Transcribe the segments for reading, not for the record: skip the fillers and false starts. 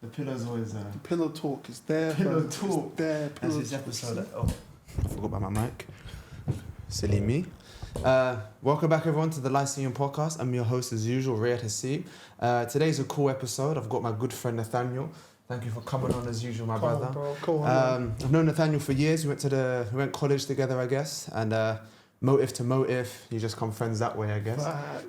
The pillow's always Pillow talk is there. Pillow fam. talk. It's there. That's Pillow this talk. episode. I forgot about my mic. Silly me. Welcome back everyone to the Lyceum podcast. I'm your host as usual, Riyad Hassib. Today's a cool episode. I've got my good friend Nathaniel. Thank you for coming on as usual, my brother. On, bro. Come on, I've known Nathaniel for years. We went college together, I guess. And motive to motive, you just come friends that way, I guess.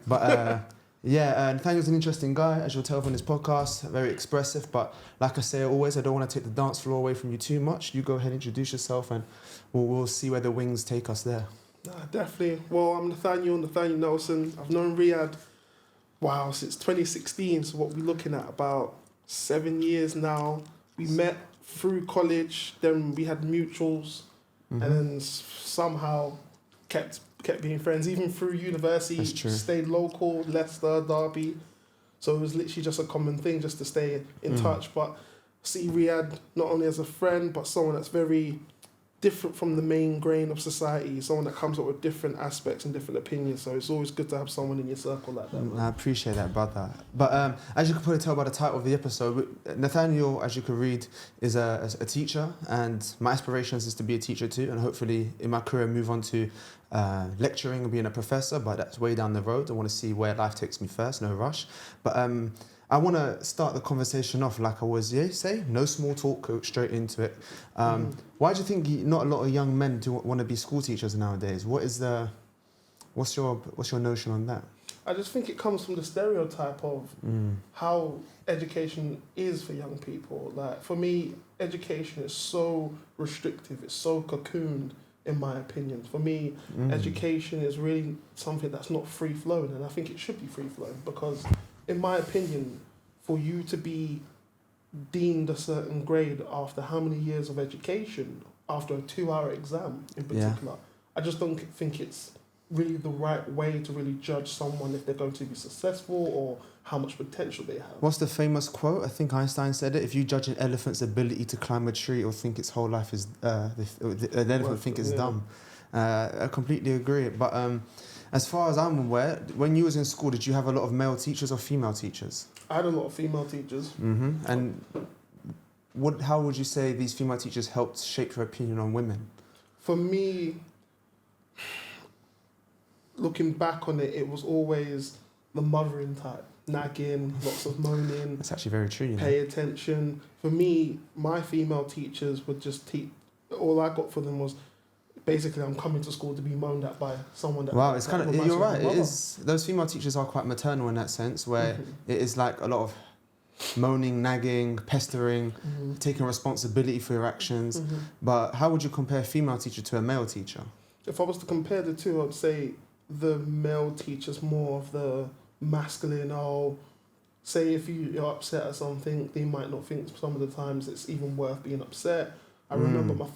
But Nathaniel's an interesting guy, as you'll tell from his podcast. Very expressive, but like I say always, I don't want to take the dance floor away from you too much. You go ahead, introduce yourself, and we'll see where the wings take us there. Nah, definitely. Well, I'm Nathaniel Nelson. I've known Riyad, since 2016. So what we're looking at, about 7 years now. We met through college, then we had mutuals, and then somehow kept being friends, even through university. That's true. Stayed local, Leicester, Derby. So it was literally just a common thing just to stay in touch. But see Riyad not only as a friend, but someone that's very different from the main grain of society, someone that comes up with different aspects and different opinions. So it's always good to have someone in your circle like that. I appreciate that, brother. But as you can probably tell by the title of the episode, Nathaniel, as you can read, is a teacher, and my aspirations is to be a teacher too, and hopefully in my career move on to lecturing and being a professor, but that's way down the road. I want to see where life takes me first, no rush. But I want to start the conversation off like I always say, no small talk, go straight into it. Why do you think not a lot of young men do want to be school teachers nowadays? What's your notion on that? I just think it comes from the stereotype of how education is for young people. Like for me, education is so restrictive, it's so cocooned, in my opinion. For me, education is really something that's not free-flowing, and I think it should be free-flowing because, in my opinion, for you to be deemed a certain grade after how many years of education, after a 2-hour exam in particular, I just don't think it's really the right way to really judge someone if they're going to be successful or how much potential they have. What's the famous quote? I think Einstein said it. If you judge an elephant's ability to climb a tree or think its whole life is... an elephant think it's dumb. I completely agree. But as far as I'm aware, when you was in school, did you have a lot of male teachers or female teachers? I had a lot of female teachers. And how would you say these female teachers helped shape your opinion on women? For me, looking back on it, it was always the mothering type. Nagging, lots of moaning. That's actually very true, you know. Pay attention. For me, my female teachers would just teach. All I got for them was basically, I'm coming to school to be moaned at by someone that... Wow, it's kind of... You're right. It is. Those female teachers are quite maternal in that sense, where it is like a lot of moaning, nagging, pestering, taking responsibility for your actions. But how would you compare a female teacher to a male teacher? If I was to compare the two, I'd say the male teacher's more of the masculine. Say if you're upset at something, they might not think some of the times it's even worth being upset. I remember my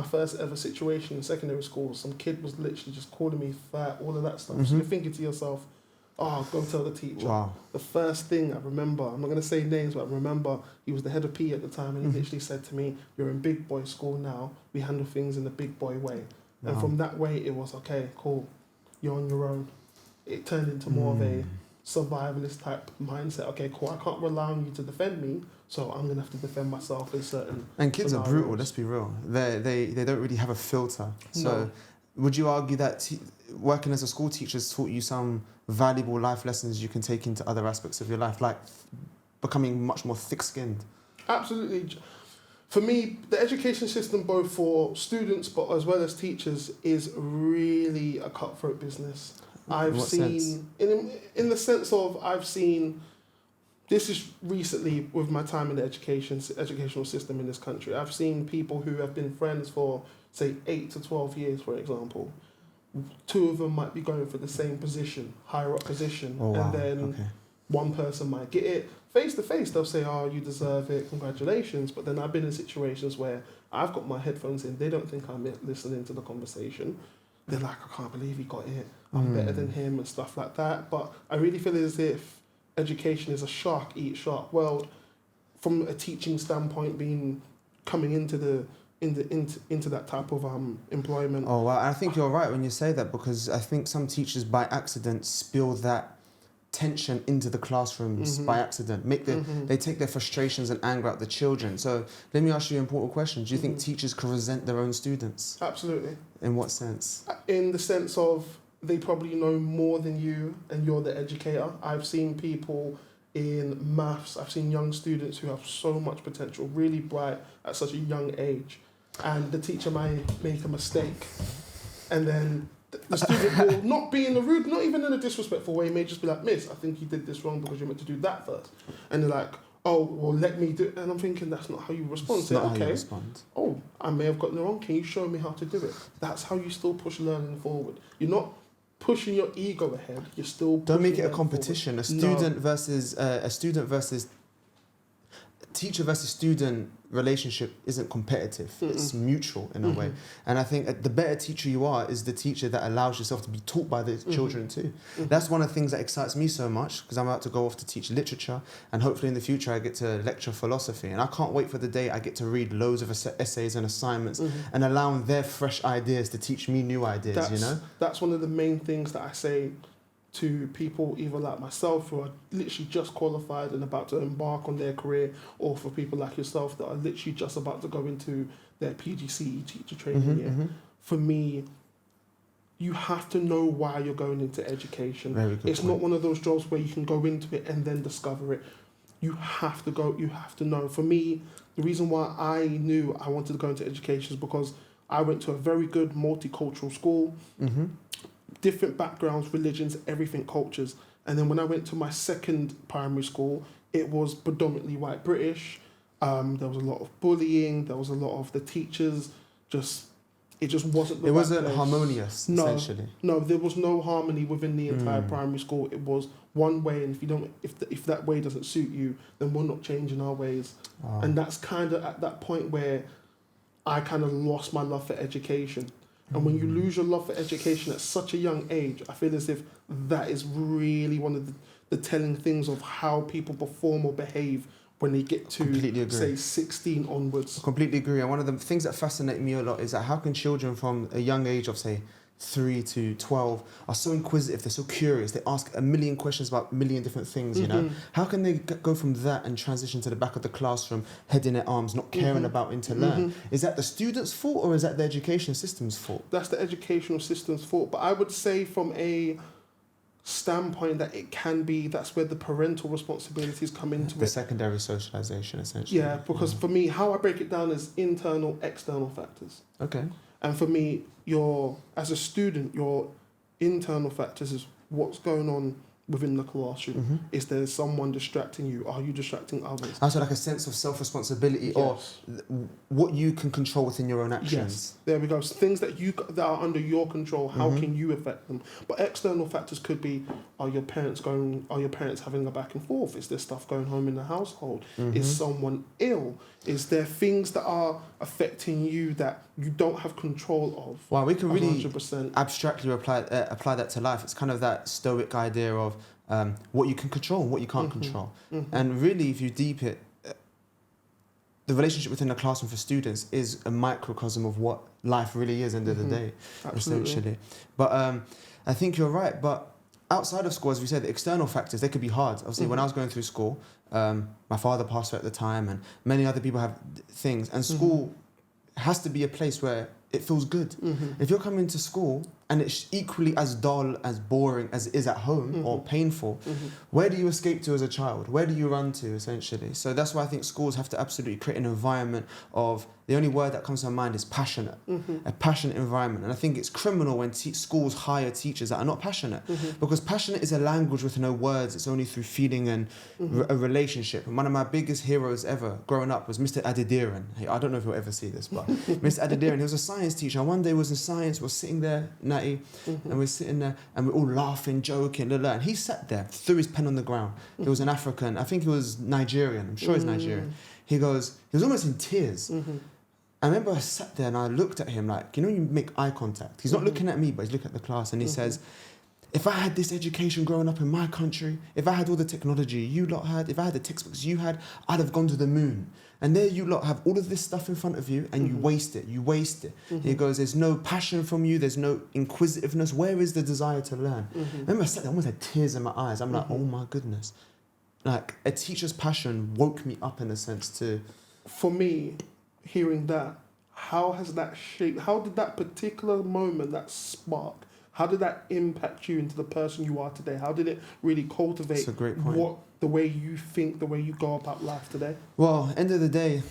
first ever situation in secondary school, some kid was literally just calling me fat, all of that stuff. So you're thinking to yourself, go tell the teacher. Wow. The first thing I remember, I'm not going to say names, but I remember he was the head of PE at the time, and he literally said to me, "You're in big boy school now, we handle things in the big boy way." Wow. And from that way, it was, okay, cool, you're on your own. It turned into more of a survivalist type mindset. Okay, cool, I can't rely on you to defend me, so I'm going to have to defend myself in certain And kids scenarios. are brutal, let's be real. They don't really have a filter. So No. would you argue that working as a school teacher has taught you some valuable life lessons you can take into other aspects of your life, like becoming much more thick-skinned? Absolutely. For me, the education system, both for students but as well as teachers, is really a cutthroat business. I've seen, in the sense of, I've seen, this is recently with my time in the educational system in this country, I've seen people who have been friends for, say, 8 to 12 years, for example. 2 of them might be going for the same position, higher up position, and then one person might get it. Face to face, they'll say, "Oh, you deserve it, congratulations." But then I've been in situations where I've got my headphones in, they don't think I'm listening to the conversation. They're like, "I can't believe he got it, I'm better than him," and stuff like that. But I really feel as if education is a shark eat shark world, from a teaching standpoint, coming into that type of employment. Oh, well, I think you're right when you say that, because I think some teachers by accident spill that tension into the classrooms by accident. They take their frustrations and anger out the children. So let me ask you an important question. Do you think teachers can resent their own students? Absolutely. In what sense? In the sense of they probably know more than you and you're the educator. I've seen people in maths, I've seen young students who have so much potential, really bright at such a young age, and the teacher might make a mistake, and then the student will not be in the rude, not even in a disrespectful way, may just be like, "Miss, I think you did this wrong because you meant to do that first." And they're like, "Oh, well, let me do it." And I'm thinking, that's not how you respond. It's Say, not okay, how you respond. "Oh, I may have gotten it wrong. Can you show me how to do it?" That's how you still push learning forward. You're not pushing your ego ahead. You're still don't make it a learning competition. forward. A student versus teacher versus student relationship isn't competitive. It's mutual in a way. And I think the better teacher you are is the teacher that allows yourself to be taught by the children too. That's one of the things that excites me so much, because I'm about to go off to teach literature, and hopefully in the future I get to lecture philosophy, and I can't wait for the day I get to read loads of essays and assignments and allowing their fresh ideas to teach me new ideas. That's one of the main things that I say to people either like myself who are literally just qualified and about to embark on their career, or for people like yourself that are literally just about to go into their PGCE teacher training year. For me, you have to know why you're going into education. It's not one of those jobs where you can go into it and then discover it. You have to go, you have to know. For me, the reason why I knew I wanted to go into education is because I went to a very good multicultural school. Different backgrounds, religions, everything, cultures. And then when I went to my second primary school, it was predominantly white British. There was a lot of bullying. There was a lot of the teachers it just wasn't the It right wasn't place. harmonious, essentially. No, there was no harmony within the entire primary school. It was one way, and if that way doesn't suit you, then we're not changing our ways. And that's kind of at that point where I kind of lost my love for education. And when you lose your love for education at such a young age, I feel as if that is really one of the telling things of how people perform or behave when they get to, say, 16 onwards. I completely agree. And one of the things that fascinate me a lot is that how can children from a young age of, say, 3 to 12 are so inquisitive, they're so curious, they ask a million questions about a million different things, How can they go from that and transition to the back of the classroom, head in their arms, not caring about when to learn? Is that the student's fault, or is that the education system's fault? That's the educational system's fault. But I would say from a standpoint that it can be, that's where the parental responsibilities come into the secondary socialization, essentially. Yeah, because for me, how I break it down is internal, external factors. Okay. And for me, as a student, your internal factors is what's going on within the classroom. Is there someone distracting you? Are you distracting others? Also, like a sense of self-responsibility, or what you can control within your own actions. Yes, there we go. So things that are under your control, how can you affect them? But external factors could be, are your parents having a back and forth? Is there stuff going on in the household? Is someone ill? Is there things that are affecting you that you don't have control of? Well, we can really 100%. abstractly apply that to life. It's kind of that stoic idea of what you can control and what you can't control. And really, if you deep it, the relationship within the classroom for students is a microcosm of what life really is end of the day, essentially. But I think you're right. But outside of school, as we said, the external factors, they could be hard. Obviously, when I was going through school, my father passed away at the time, and many other people have things. And school has to be a place where it feels good. If you're coming to school and it's equally as dull, as boring as it is at home or painful, where do you escape to as a child? Where do you run to, essentially? So that's why I think schools have to absolutely create an environment of, the only word that comes to my mind is passionate, a passionate environment. And I think it's criminal when schools hire teachers that are not passionate, because passionate is a language with no words. It's only through feeling and a relationship. And one of my biggest heroes ever growing up was Mr. Adediran. I don't know if you'll ever see this, but Mr. Adediran, he was a science teacher. And one day was in science, we're sitting there, Natty, and we're sitting there and we're all laughing, joking, and he sat there, threw his pen on the ground. He was an African, I think he was Nigerian, I'm sure he's Nigerian. He was almost in tears. I remember I sat there and I looked at him like, you know, you make eye contact. He's not looking at me, but he's looking at the class, and he says, if I had this education growing up in my country, if I had all the technology you lot had, if I had the textbooks you had, I'd have gone to the moon. And there you lot have all of this stuff in front of you and you waste it. He goes, there's no passion from you, there's no inquisitiveness. Where is the desire to learn? I remember I sat there, I almost had tears in my eyes. I'm like, oh my goodness. Like, a teacher's passion woke me up in a sense to... For me, hearing that, how has that shaped, how did that particular moment, that spark, how did that impact you into the person you are today? How did it really cultivate That's a great point. The way you think, the way you go about life today? Well, end of the day,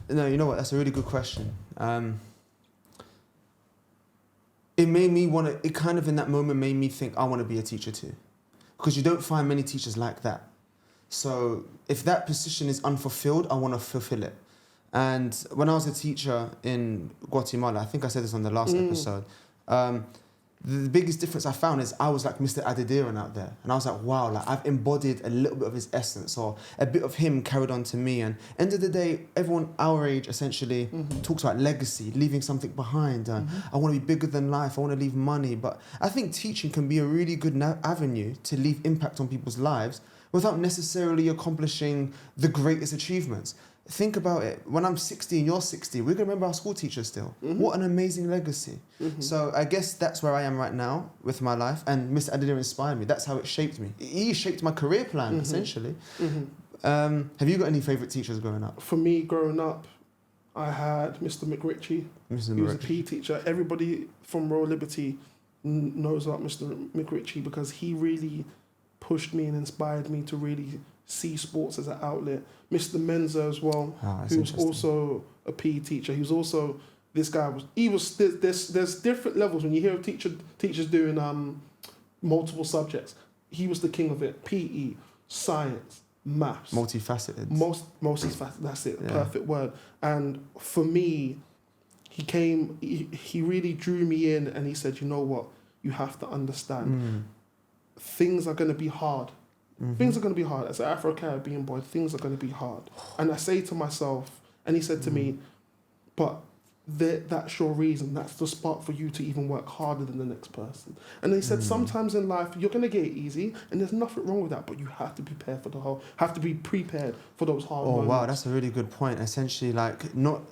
no, you know what? That's a really good question. It made me want to. It kind of in that moment made me think I want to be a teacher too, because you don't find many teachers like that. So if that position is unfulfilled, I want to fulfill it. And when I was a teacher in Guatemala, I think I said this on the last episode. The biggest difference I found is I was like Mr. Adediran out there. And I was like, wow, like I've embodied a little bit of his essence, or a bit of him carried on to me. And end of the day, everyone our age essentially talks about legacy, leaving something behind. I want to be bigger than life. I want to leave money. But I think teaching can be a really good avenue to leave impact on people's lives without necessarily accomplishing the greatest achievements. Think about it. When I'm 60 and you're 60, we're going to remember our school teachers still. What an amazing legacy. So I guess that's where I am right now with my life. And Mr. Adediran inspired me. That's how it shaped me. He shaped my career plan, essentially. Have you got any favourite teachers growing up? For me, growing up, I had Mr. McRitchie. He was a PE teacher. Everybody from Royal Liberty knows about Mr. McRitchie because he really pushed me and inspired me to really see sports as an outlet. Mr. Menza as well, who was also a PE teacher. He was also, there's different levels when you hear of teachers doing multiple subjects. He was the king of it. PE, science, maths. Multifaceted. Multifaceted, that's it, perfect word. And for me, he really drew me in and he said, you know what, you have to understand. Things are going to be hard. Things are going to be hard. As an Afro-Caribbean boy, things are going to be hard. And I say to myself, and he said to me, but that's your reason. That's the spark for you to even work harder than the next person. And he said, sometimes in life, you're going to get it easy, and there's nothing wrong with that, but you have to be prepared for those hard moments. Oh, wow, that's a really good point. Essentially, like, not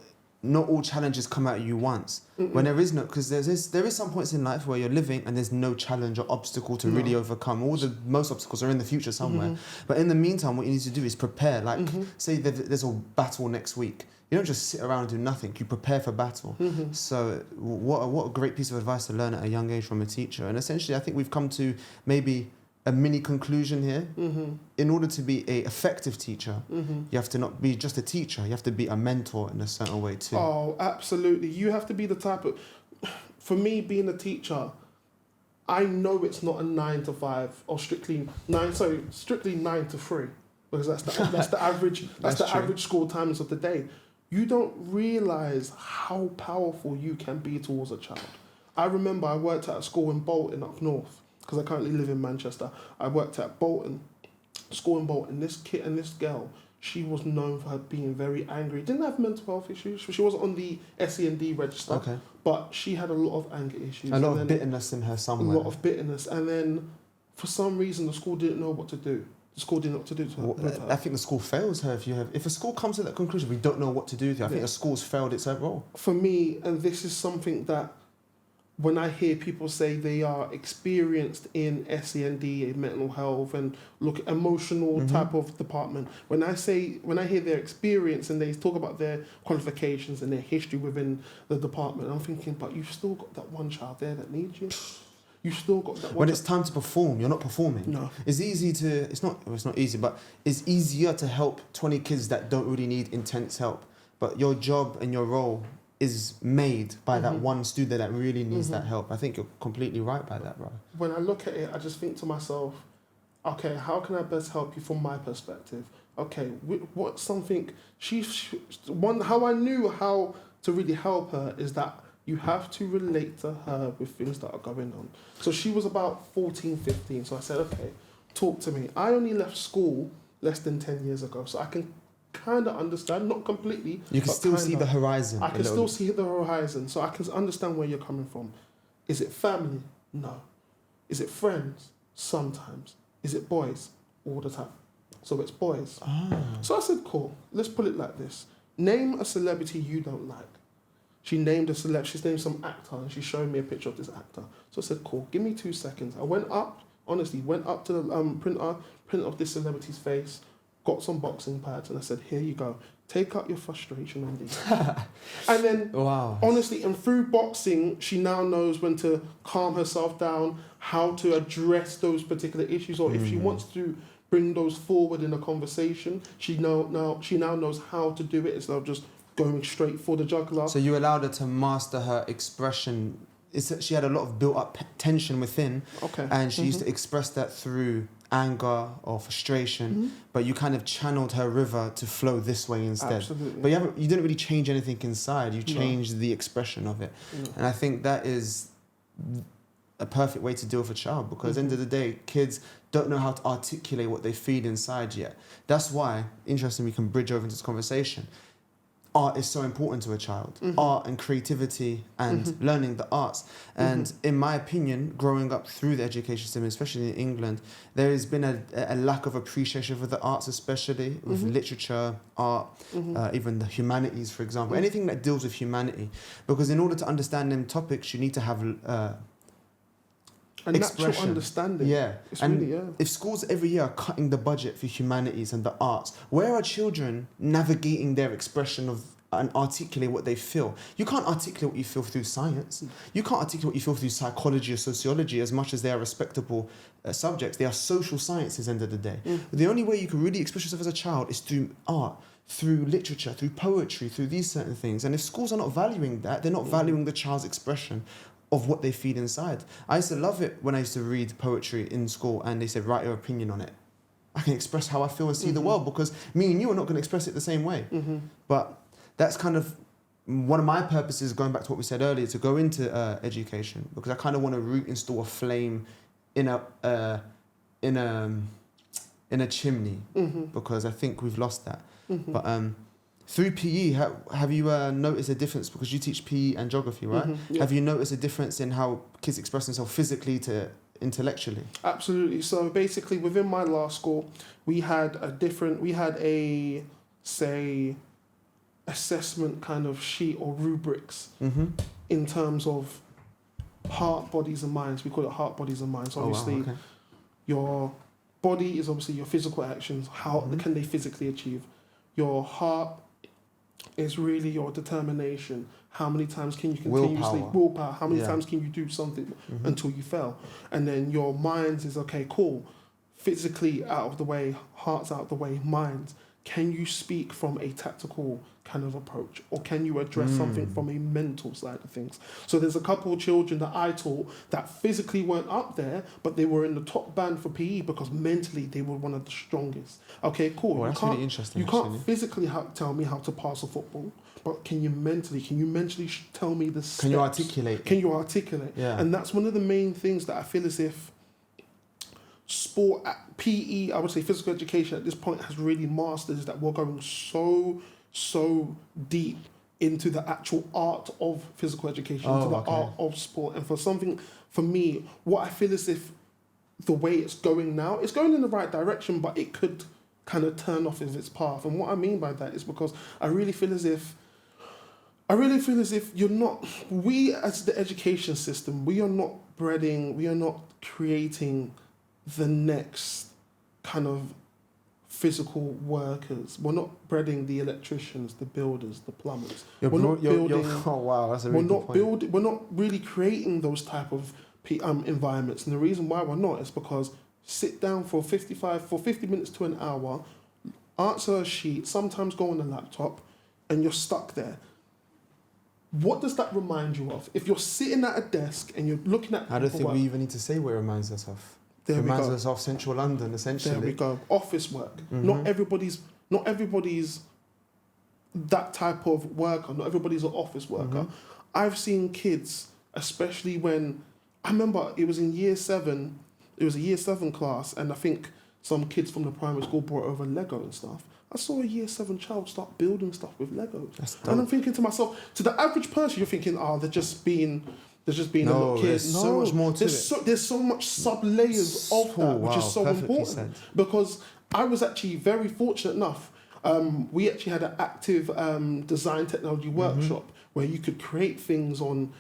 all challenges come at you once. When there is no, because there is some points in life where you're living and there's no challenge or obstacle to really overcome. Most obstacles are in the future somewhere. But in the meantime, what you need to do is prepare. Like, say there's a battle next week. You don't just sit around and do nothing. You prepare for battle. So what a great piece of advice to learn at a young age from a teacher. And essentially, I think we've come to maybe a mini conclusion here. In order to be an effective teacher, you have to not be just a teacher. You have to be a mentor in a certain way too. Oh, absolutely. You have to be the type of... For me, being a teacher, I know it's not a 9 to 5 or strictly 9 to 3, because that's the average. That's the average school times of the day. You don't realise how powerful you can be towards a child. I remember I worked at a school in Bolton up north, because I currently live in Manchester. I worked at Bolton, school in Bolton. This kid and this girl, she was known for her being very angry. Didn't have mental health issues. She wasn't on the SEND register, but she had a lot of anger issues. A lot of bitterness in her somewhere. A lot of bitterness. And then, for some reason, the school didn't know what to do. The school didn't know what to do to her. Well, I think the school fails her. If a school comes to that conclusion, we don't know what to do to her. I think the school's failed its own role. For me, and this is something that, when I hear people say they are experienced in SEND, mental health, and emotional type of department, when I hear their experience and they talk about their qualifications and their history within the department, I'm thinking, but you've still got that one child there that needs you. You still got that one. When it's time to perform, you're not performing. No. It's not easy, but it's easier to help 20 kids that don't really need intense help. But your job and your role is made by that one student that really needs that help. I think you're completely right by that, bro. When I look at it, I just think to myself, okay, how can I best help you from my perspective? Okay, what's something how I knew how to really help her is that you have to relate to her with things that are going on. So she was about 14, 15. So I said, okay, talk to me. I only left school less than 10 years ago, so I can kind of understand, not completely. You can still see the horizon. I can still see the horizon, so I can understand where you're coming from. Is it family? No. Is it friends? Sometimes. Is it boys? All the time. So it's boys. So I said, cool, let's put it like this. Name a celebrity you don't like. She named a she's named some actor, and she showed me a picture of this actor. So I said, cool, give me 2 seconds. I went up to the print of this celebrity's face, got some boxing pads, and I said, here you go. Take out your frustration on these. And then, honestly, and through boxing, she now knows when to calm herself down, how to address those particular issues, or if she wants to bring those forward in a conversation, she now knows how to do it instead of just going straight for the jugular. So you allowed her to master her expression. She had a lot of built-up tension within, and she used to express that through anger or frustration, but you kind of channeled her river to flow this way instead. Absolutely. But you didn't really change anything inside. You changed the expression of it. And I think that is a perfect way to deal with a child, because at the end of the day, kids don't know how to articulate what they feel inside yet. That's why, interesting, we can bridge over into this conversation. Art is so important to a child. Art and creativity and learning the arts. And in my opinion, growing up through the education system, especially in England, there has been a lack of appreciation for the arts, especially with literature, art, even the humanities, for example. Anything that deals with humanity. Because in order to understand them topics, you need to have a natural understanding. If schools every year are cutting the budget for humanities and the arts, where are children navigating their expression of and articulate what they feel? You can't articulate what you feel through science. You can't articulate what you feel through psychology or sociology, as much as they are respectable subjects. They are social sciences, end of the day. The only way you can really express yourself as a child is through art, through literature, through poetry, through these certain things. And if schools are not valuing that, they're not valuing the child's expression of what they feel inside. I used to love it when I used to read poetry in school and they said, write your opinion on it. I can express how I feel and see the world, because me and you are not going to express it the same way. But that's kind of one of my purposes, going back to what we said earlier, to go into education, because I kind of want to install a flame in a chimney, because I think we've lost that. But through PE, have you noticed a difference? Because you teach PE and geography, right? Have you noticed a difference in how kids express themselves physically to intellectually? Absolutely. So basically, within my last school, we had a assessment kind of sheet or rubrics in terms of heart, bodies and minds. We call it heart, bodies and minds. Obviously, your body is obviously your physical actions. How can they physically achieve? Your heart is really your determination. How many times can you continuously willpower? How many times can you do something until you fail? And then your minds is, okay, cool. Physically out of the way, heart's out of the way, minds. Can you speak from a tactical kind of approach, or can you address something from a mental side of things? So there's a couple of children that I taught that physically weren't up there, but they were in the top band for PE because mentally they were one of the strongest. Okay, cool. Well, that's really interesting. You can't physically tell me how to pass a football, but can you mentally tell me the steps? Can you articulate? Yeah. And that's one of the main things that I feel as if sport, PE, I would say physical education at this point has really mastered, is that we're going so deep into the actual art of physical education, into the art of sport. And for me, what I feel as if the way it's going now, it's going in the right direction, but it could kind of turn off of its path. And what I mean by that is because I really feel as if we as the education system, we are not creating the next kind of physical workers. We're not breeding the electricians, the builders, the plumbers. We're not really creating those type of environments. And the reason why we're not is because sit down for 50 minutes to an hour, answer a sheet, sometimes go on a laptop, and you're stuck there. What does that remind you of? If you're sitting at a desk and you're looking at... I don't think we even need to say what it reminds us of. It reminds us of central London, essentially. There we go. Office work. Not everybody's that type of worker. Not everybody's an office worker. I've seen kids, especially when... I remember it was in year 7. It was a year 7 class, and I think some kids from the primary school brought over Lego and stuff. I saw a year 7 child start building stuff with Legos. And I'm thinking to myself, to the average person, you're thinking, they're just being There's just being a little kid. There's so much more to it. There's so much sub-layers of that, which is so important. Said. Because I was actually very fortunate enough. We actually had an active design technology workshop where you could create things on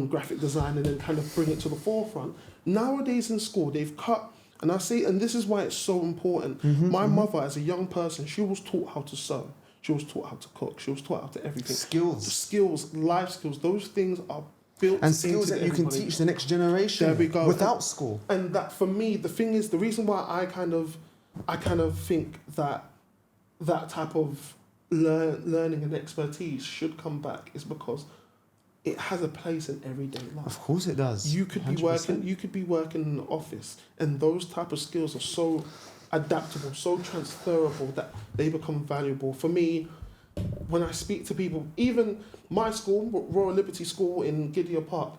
graphic design and then kind of bring it to the forefront. Nowadays in school, they've cut, and I say, and this is why it's so important. My mother, as a young person, she was taught how to sew. She was taught how to cook. She was taught how to everything. Skills, life skills. Those things are built and skills that you can teach the next generation. There we go. Without school. And that, for me, the thing is, the reason why I kind of think that type of learning and expertise should come back is because it has a place in everyday life. Of course it does. You could 100%. You could be working in an office, and those type of skills are so adaptable, so transferable that they become valuable. For me, when I speak to people, even my school, Royal Liberty School in Gidea Park,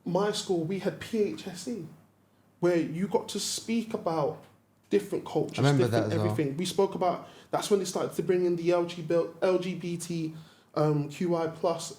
my school, we had PHSE, where you got to speak about different cultures, different everything. Well. We spoke about, that's when they started to bring in the LGBT QI plus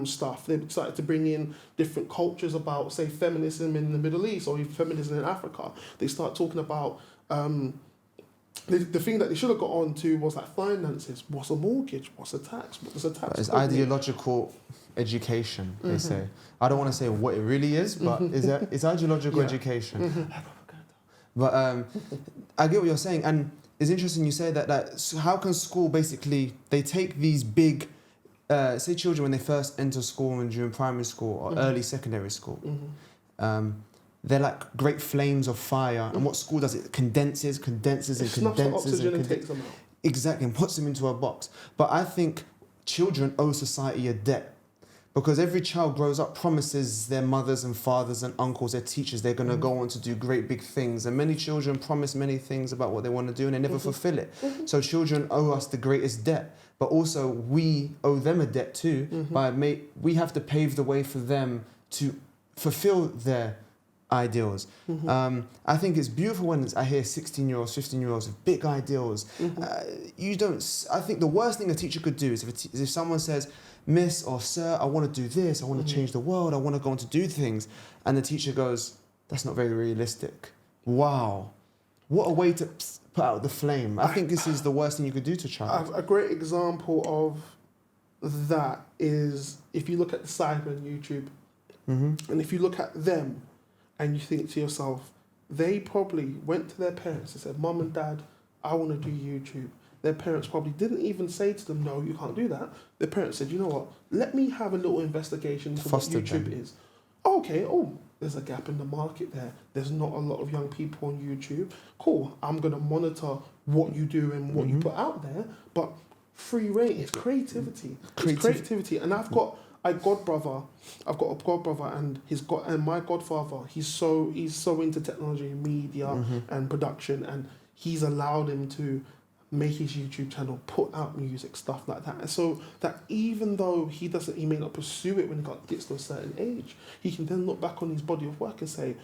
stuff. They started to bring in different cultures about, say, feminism in the Middle East or even feminism in Africa. They start talking about the thing that they should have got on to was like finances. What's a mortgage? What's a tax? What does a tax? It's ideological education, they say. I don't want to say what it really is, but it's ideological education. But I get what you're saying, and it's interesting you say that how can school basically, they take these big, say children when they first enter school and during primary school or early secondary school, they're like great flames of fire, and what school does, it condenses and condenses and takes them out. Exactly, and puts them into a box. But I think children owe society a debt. Because every child grows up, promises their mothers and fathers and uncles, their teachers, they're going to go on to do great big things. And many children promise many things about what they want to do and they never fulfill it. So children owe us the greatest debt. But also we owe them a debt too. We have to pave the way for them to fulfill their ideals. I think it's beautiful when I hear 16-year-olds, 15-year-olds with big ideals. I think the worst thing a teacher could do is if someone says, Miss or Sir, I want to do this, I want to change the world, I want to go on to do things. And the teacher goes, that's not very realistic. Wow. What a way to put out the flame. I think this is the worst thing you could do to a child. A great example of that is if you look at the Cyber on YouTube, and if you look at them and you think to yourself, they probably went to their parents and said, Mum and Dad, I want to do YouTube. Their parents probably didn't even say to them, no, you can't do that. Their parents said, you know what, let me have a little investigation into what YouTube is. Okay, there's a gap in the market there. There's not a lot of young people on YouTube. Cool, I'm going to monitor what you do and what you put out there. But free reign, it's creativity. It's creativity. And I've got a godbrother, and my godfather, he's so into technology and media and production, and he's allowed him to make his YouTube channel, put out music, stuff like that. And so that even though he may not pursue it when he gets to a certain age, he can then look back on his body of work and say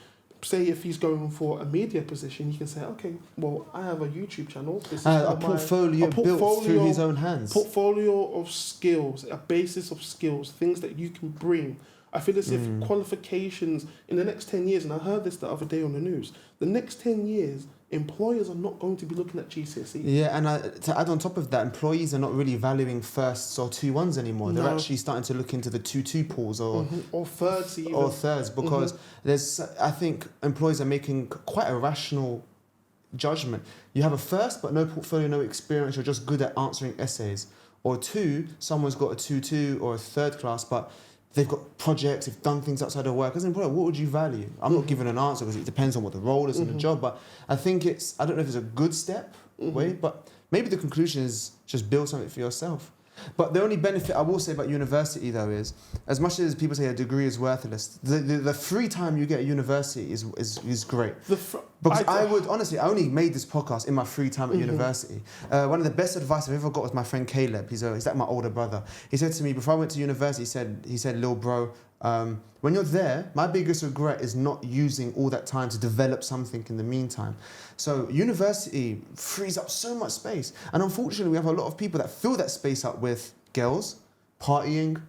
if he's going for a media position, he can say, okay, well, I have a YouTube channel. This is a portfolio built through his own hands. Portfolio of skills, a basis of skills, things that you can bring. I feel as if qualifications in the next 10 years, and I heard this the other day on the news, the next 10 years, employers are not going to be looking at GCSE. Yeah, and to add on top of that, employees are not really valuing firsts or 2-1s anymore. No. They're actually starting to look into the 2-2 pools or thirds even. Or thirds, because I think employees are making quite a rational judgment. You have a first, but no portfolio, no experience, you're just good at answering essays. Or 2, someone's got a 2-2 or a third class, but they've got projects, they've done things outside of work. As an employer, what would you value? I'm not giving an answer because it depends on what the role is in the job, but I think I don't know if it's a good step way, but maybe the conclusion is just build something for yourself. But the only benefit I will say about university though is, as much as people say a degree is worthless, the free time you get at university is great. Because I would, honestly, I only made this podcast in my free time at university. One of the best advice I've ever got was my friend Caleb. He's like my older brother. He said to me, before I went to university, he said, little bro, when you're there, my biggest regret is not using all that time to develop something in the meantime. So university frees up so much space. And unfortunately, we have a lot of people that fill that space up with girls, partying,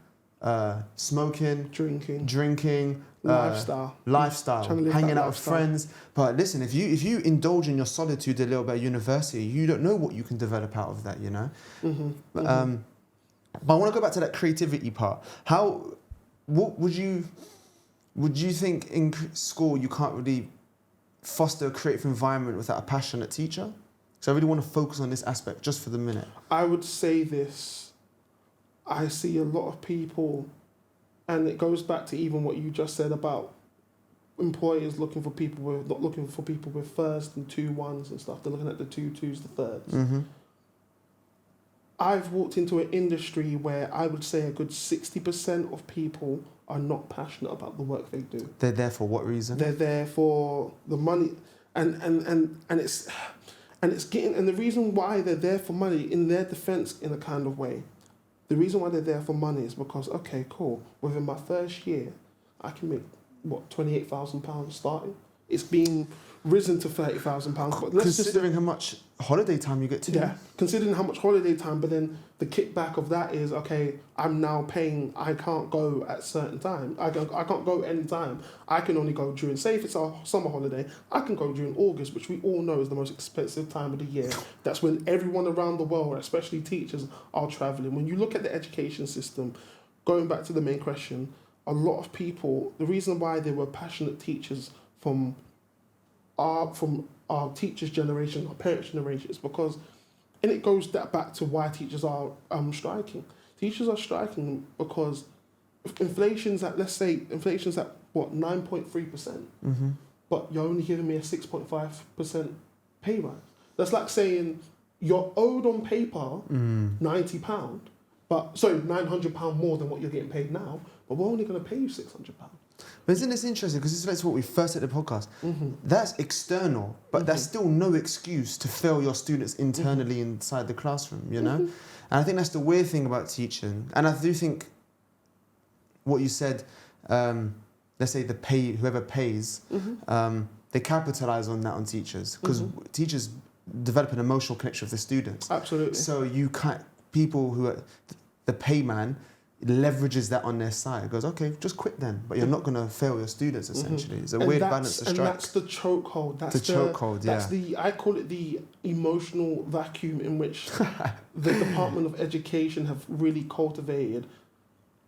smoking, drinking, lifestyle, hanging out with friends. But listen, if you indulge in your solitude a little bit at university, you don't know what you can develop out of that, you know. But I want to go back to that creativity part. What would you think in school you can't really foster a creative environment without a passionate teacher? So I really want to focus on this aspect just for the minute. I would say this. I see a lot of people, and it goes back to even what you just said about employers not looking for people with first and 2-1s and stuff. They're looking at the 2-2s, the thirds. I've walked into an industry where I would say a good 60% of people are not passionate about the work they do. They're there for what reason? They're there for the money, and it's getting, and the reason why they're there for money, in their defense, in a kind of way, the reason why they're there for money is because, okay, cool, within my first year, I can make £28,000 starting. It's been risen to £30,000, but considering how much holiday time you get to. Yeah, considering how much holiday time, but then the kickback of that is, okay, I'm now paying, I can't go at certain time. I can't go any time. I can only go during, say if it's our summer holiday, I can go during August, which we all know is the most expensive time of the year. That's when everyone around the world, especially teachers, are travelling. When you look at the education system, going back to the main question, a lot of people, the reason why there were passionate teachers from our teachers' generation, our parents' generation, is because, and it goes back to why teachers are striking. Teachers are striking because inflation's at 9.3%, but you're only giving me a 6.5% pay rise. That's like saying you're owed on paper £90, but sorry, £900 more than what you're getting paid now, but we're only going to pay you £600. But isn't this interesting? Because this relates to what we first said in the podcast. That's external, but that's still no excuse to fail your students internally inside the classroom, you know? And I think that's the weird thing about teaching. And I do think what you said, let's say whoever pays, they capitalise on that on teachers. Because teachers develop an emotional connection with the students. Absolutely. So you can't, people who are the payman, leverages that on their side. It goes, okay, just quit then. But you're not going to fail your students, essentially. It's a weird balance to strike. And that's the chokehold. That's the chokehold, yeah. I call it the emotional vacuum in which the Department of Education have really cultivated.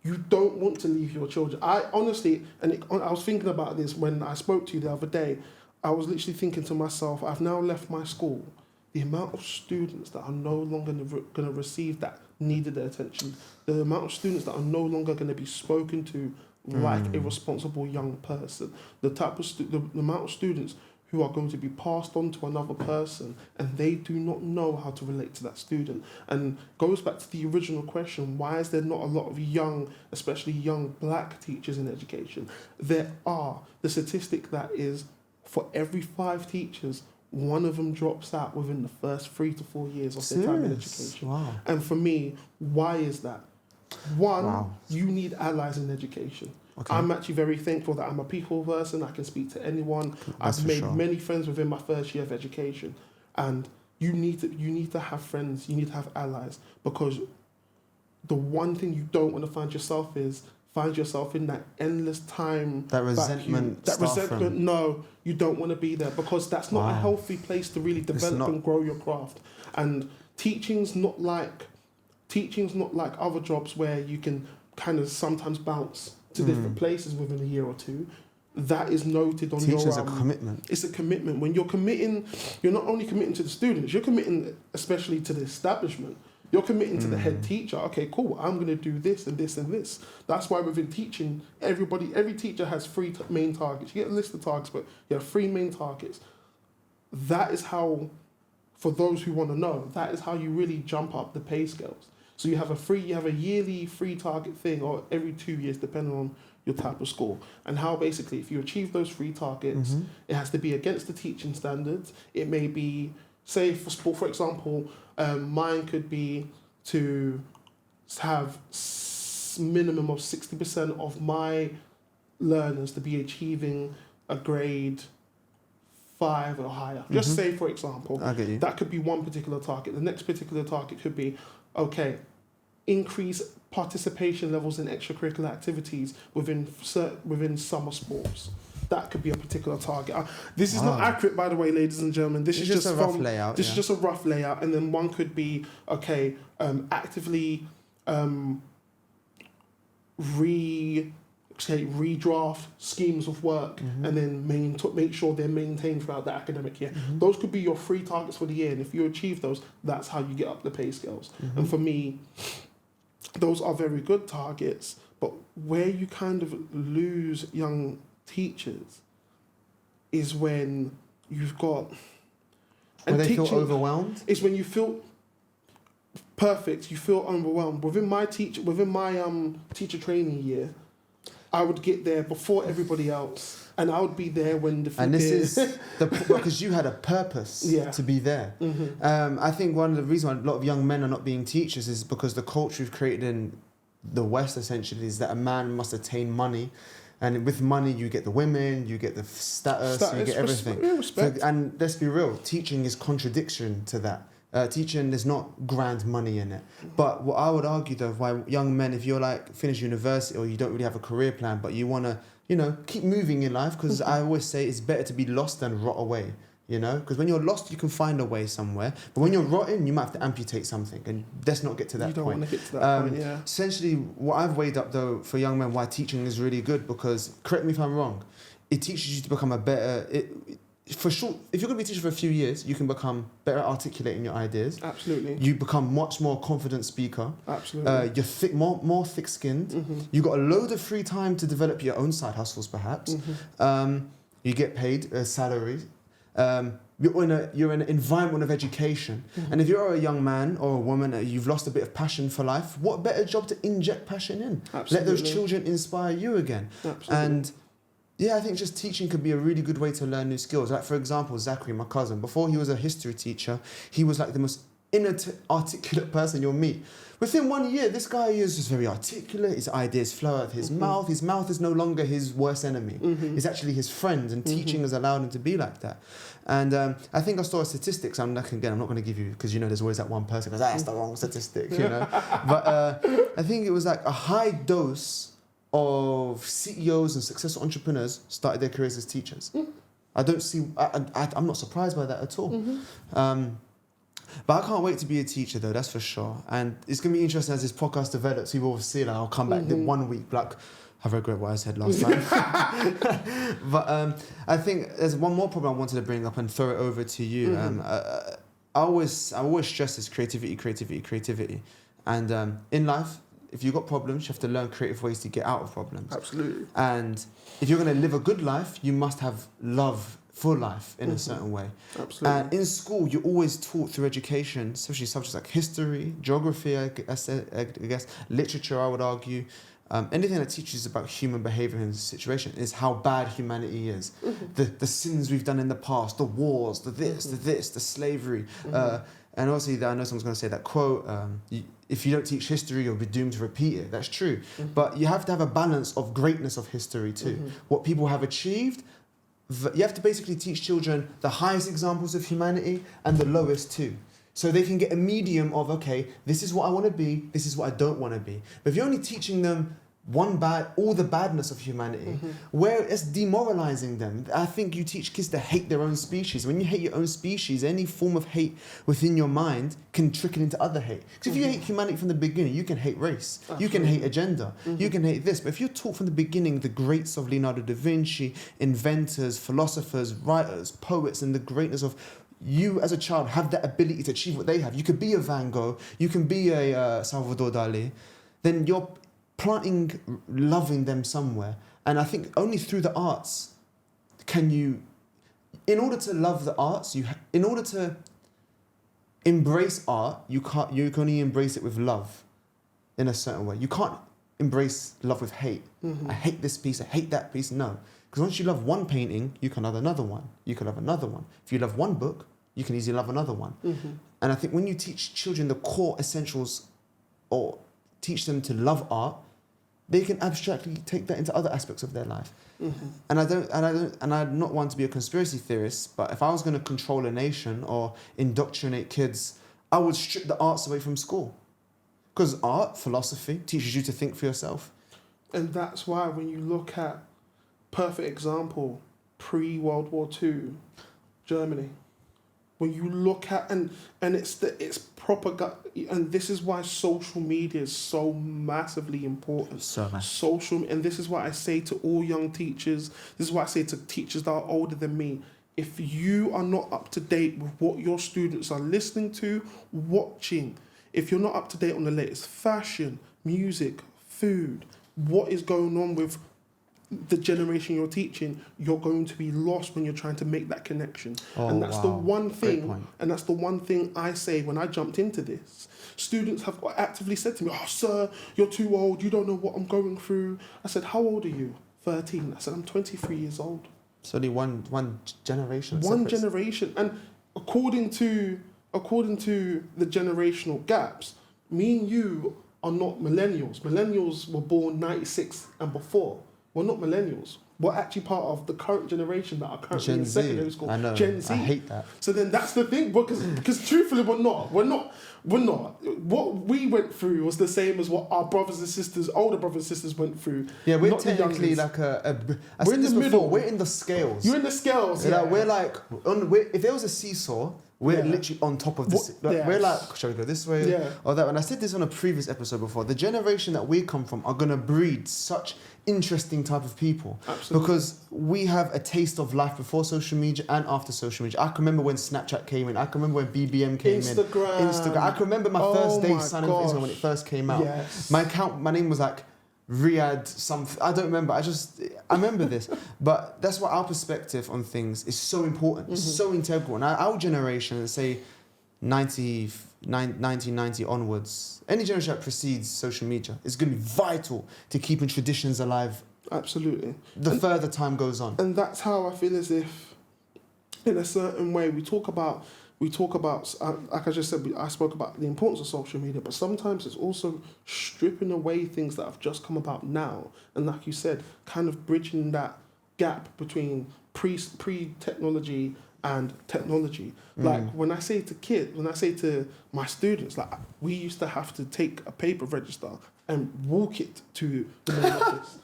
You don't want to leave your children. I honestly, I was thinking about this when I spoke to you the other day. I was literally thinking to myself, I've now left my school. The amount of students that are no longer going to receive that needed their attention, the amount of students that are no longer going to be spoken to like a responsible young person, the amount of students who are going to be passed on to another person and they do not know how to relate to that student. And goes back to the original question, why is there not a lot of young, especially young black teachers in education? There are. The statistic that is, for every 5 teachers, one of them drops out within the first 3 to 4 years of their time in education. Wow. And for me, why is that? One, you need allies in education. Okay. I'm actually very thankful that I'm a people person. I can speak to anyone. I've made many friends within my first year of education. And you need to have friends. You need to have allies. Because the one thing you don't want to find yourself in that endless time. That resentment. No, you don't want to be there, because that's not a healthy place to really develop and grow your craft. And teaching's not like other jobs where you can kind of sometimes bounce to different places within a year or two. That is noted on your... Teaching's a commitment. It's a commitment. When you're committing, you're not only committing to the students, you're committing especially to the establishment. You're committing to the head teacher. Okay, cool, I'm going to do this and this and this. That's why within teaching, every teacher has 3 main targets. You get a list of targets, but you have 3 main targets. That is how, for those who want to know, that is how you really jump up the pay scales. So you have a yearly 3 target thing, or every 2 years, depending on your type of school. And how basically, if you achieve those 3 targets, it has to be against the teaching standards. It may be, say for sport, for example, mine could be to have minimum of 60% of my learners to be achieving a grade 5 or higher. Just say, for example, I get you. That could be one particular target. The next particular target could be, okay, increase participation levels in extracurricular activities within summer sports. That could be a particular target. This is not accurate, by the way, ladies and gentlemen. This is just a rough layout. This is just a rough layout, and then one could be actively redraft schemes of work, and then make sure they're maintained throughout the academic year. Those could be your 3 targets for the year, and if you achieve those, that's how you get up the pay scales. And for me, those are very good targets, but where you kind of lose young teachers is when you've got... When they feel overwhelmed? It's when you feel... Perfect, you feel overwhelmed. Within my teacher training year, I would get there before everybody else, and I would be there when the... And this is because you had a purpose to be there. I think one of the reasons why a lot of young men are not being teachers is because the culture we've created in the West, essentially, is that a man must attain money. And with money, you get the women, you get the status, you get everything. Respect. And let's be real, teaching is contradiction to that. Teaching, there's not grand money in it. But what I would argue, though, why young men, if you're like finish university or you don't really have a career plan, but you want to, keep moving in life, because I always say it's better to be lost than rot away, because when you're lost, you can find a way somewhere. But when you're rotting, you might have to amputate something, and let's not get to that point. You don't want to get to that point, yeah. Essentially, what I've weighed up, though, for young men, why teaching is really good, because, correct me if I'm wrong, it teaches you to become a better... For sure, if you're going to be teaching for a few years, you can become better at articulating your ideas. Absolutely. You become much more confident speaker. Absolutely. You're more thick-skinned. You've got a load of free time to develop your own side hustles, perhaps. You get paid a salary. You're in an environment of education. And if you're a young man or a woman, you've lost a bit of passion for life, what better job to inject passion in? Absolutely. Let those children inspire you again. Absolutely. And... yeah, I think just teaching could be a really good way to learn new skills. Like, for example, Zachary, my cousin, before he was a history teacher, he was like the most articulate person you'll meet. Within 1 year, this guy is just very articulate. His ideas flow out of his mouth. His mouth is no longer his worst enemy. It's actually his friend, and teaching has allowed him to be like that. And I think I saw statistics. I'm not going to give you, because there's always that one person who goes, that's the wrong statistic, But I think it was like a high dose of CEOs and successful entrepreneurs started their careers as teachers. I'm not surprised by that at all. But I can't wait to be a teacher, though, that's for sure. And it's going to be interesting as this podcast develops. People will see, like, I'll come back 1 week, like, I regret what I said last time. But I think there's one more problem I wanted to bring up and throw it over to you. I always stress this creativity. And in life, if you've got problems, you have to learn creative ways to get out of problems. Absolutely. And if you're going to live a good life, you must have love for life in a certain way. Absolutely. And in school, you're always taught through education, especially subjects like history, geography, I guess, literature, I would argue. Anything that teaches about human behaviour in this situation is how bad humanity is. The sins we've done in the past, the wars, the slavery. And obviously, I know someone's going to say that quote, if you don't teach history, you'll be doomed to repeat it. That's true. But you have to have a balance of greatness of history too. What people have achieved, you have to basically teach children the highest examples of humanity and the lowest too. So they can get a medium of, okay, this is what I want to be, this is what I don't want to be. But if you're only teaching them all the badness of humanity, where it's demoralizing them. I think you teach kids to hate their own species. When you hate your own species, any form of hate within your mind can trickle into other hate. Because if you hate humanity from the beginning, you can hate race, you can hate agenda, you can hate this. But if you're taught from the beginning the greats of Leonardo da Vinci, inventors, philosophers, writers, poets, and the greatness of you as a child have that ability to achieve what they have. You could be a Van Gogh, you can be a Salvador Dali, then you're planting love in them somewhere. And I think only through the arts can you, in order to love the arts, in order to embrace art, you can only embrace it with love in a certain way. You can't embrace love with hate. I hate this piece, I hate that piece. No. Because once you love one painting, you can love another one. You can love another one. If you love one book, you can easily love another one. And I think when you teach children the core essentials or teach them to love art, they can abstractly take that into other aspects of their life. And I'm not one to be a conspiracy theorist, but if I was going to control a nation or indoctrinate kids, I would strip the arts away from school. Because art, philosophy, teaches you to think for yourself. And that's why when you look at, perfect example, pre-World War II, Germany. When you look at, and it's propaganda, and this is why social media is so massively important. So much. And this is what I say to all young teachers, this is what I say to teachers that are older than me. If you are not up to date with what your students are listening to, watching, if you're not up to date on the latest fashion, music, food, what is going on with the generation you're teaching, you're going to be lost when you're trying to make that connection. And that's the one thing, and that's the one thing I say when I jumped into this. Students have actively said to me, "Oh, sir, you're too old, you don't know what I'm going through." I said, "How old are you?" 13. I said, "I'm 23 years old." It's only one generation. One generation. And according to the generational gaps, me and you are not millennials. Millennials were born 96 and before. We're not millennials. We're actually part of the current generation that are currently in secondary school. I know. Gen Z. I hate that. So then that's the thing, because truthfully we're not. What we went through was the same as what our brothers and sisters, older brothers and sisters went through. Yeah, we're not the technically youngest. like I We're said in this the before, middle. we're in the scales. You're in the scales, Yeah, yeah. like, we're like, if there was a seesaw, we're literally on top of this. We're like, shall we go this way or that? And I said this on a previous episode before. The generation that we come from are going to breed such interesting type of people. Absolutely. Because we have a taste of life before social media and after social media. I can remember when Snapchat came in. I can remember when BBM came in. Instagram. I can remember my first day signing up Instagram when it first came out. Yes. My name was like Riyadh something. I don't remember. I remember this. But that's why our perspective on things is so important. It's so integral. And our generation, say 1990 onwards, any generation that precedes social media is going to be vital to keeping traditions alive. Absolutely. Further time goes on. And that's how I feel as if, in a certain way, we talk about, like I just said, I spoke about the importance of social media, but sometimes it's also stripping away things that have just come about now. And like you said, kind of bridging that gap between pre-technology and technology. Like when I say to my students, like we used to have to take a paper register and walk it to the main office.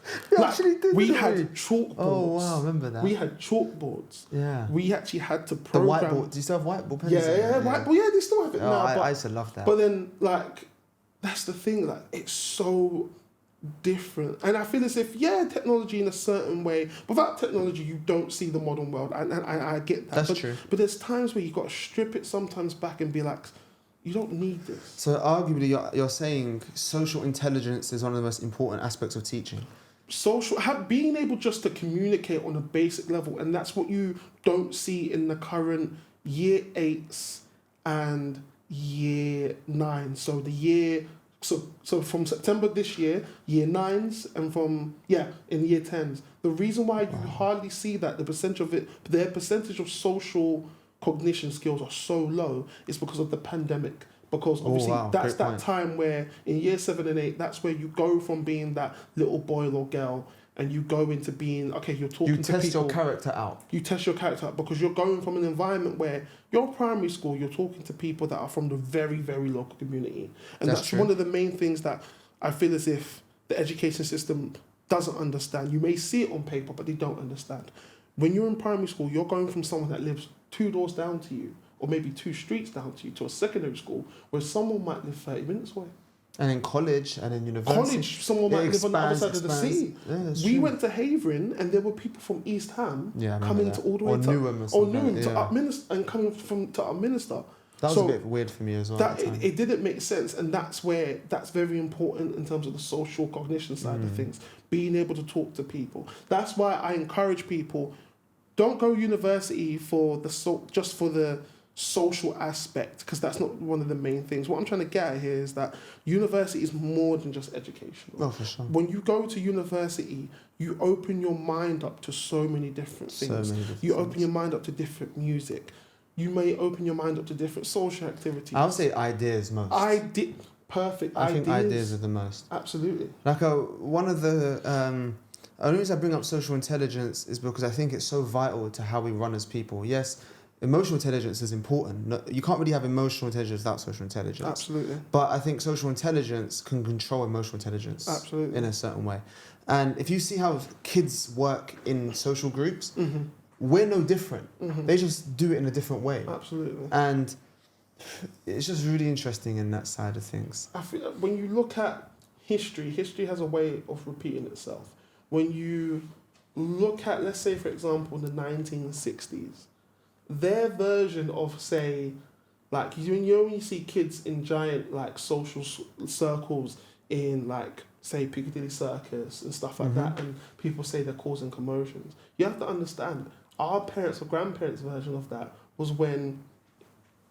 We had chalkboards. Oh wow, I remember that. We had chalkboards. Yeah. We actually had to program. The whiteboard. Do you still have whiteboard pens? Whiteboard. Yeah, they still have it now. I used to love that. But then, like, that's the thing. Like, it's so different, and I feel as if technology in a certain way. Without technology, you don't see the modern world, and I get that. That's true. But there's times where you got to strip it sometimes back and be like, you don't need this. So arguably, you're saying social intelligence is one of the most important aspects of teaching. Being able just to communicate on a basic level, and that's what you don't see in the current year 8s and year 9. So So from September this year, year 9s, and in year 10s. The reason why you hardly see that their percentage of social cognition skills are so low is because of the pandemic. Because obviously that's that time where in year 7 and 8, that's where you go from being that little boy or girl and you go into being, you're talking to people. You test your character out. You test your character out because you're going from an environment where you're primary school, you're talking to people that are from the very, very local community. And that's one of the main things that I feel as if the education system doesn't understand. You may see it on paper, but they don't understand. When you're in primary school, you're going from someone that lives 2 doors down to you, or maybe 2 streets down to you, to a secondary school where someone might live 30 minutes away. And in college and in university. Someone might live on the other side of the sea. Yeah, we went to Havering and there were people from East Ham coming to all the way to Newham to Upminster and coming to Upminster. That was a bit weird for me as well. It didn't make sense, and that's very important in terms of the social cognition side of things. Being able to talk to people. That's why I encourage people, don't go university just for the social aspect, because that's not one of the main things. What I'm trying to get at here is that university is more than just educational. Oh, for sure. When you go to university, you open your mind up to so many different things. You open your mind up to different music. You may open your mind up to different social activities. I would say ideas most. Perfect. I think ideas are the most. Absolutely. Like one of the only reason I bring up social intelligence is because I think it's so vital to how we run as people. Yes, emotional intelligence is important. No, you can't really have emotional intelligence without social intelligence. Absolutely. But I think social intelligence can control emotional intelligence. Absolutely. In a certain way. And if you see how kids work in social groups, Mm-hmm. we're no different. Mm-hmm. They just do it in a different way. Absolutely. And it's just really interesting in that side of things. I feel like when you look at history has a way of repeating itself. When you look at, let's say, for example, the 1960s, their version of, say, like, when you see kids in giant, like, social circles in, like, say, Piccadilly Circus and stuff like that, and people say they're causing commotions, you have to understand, our parents' or grandparents' version of that was when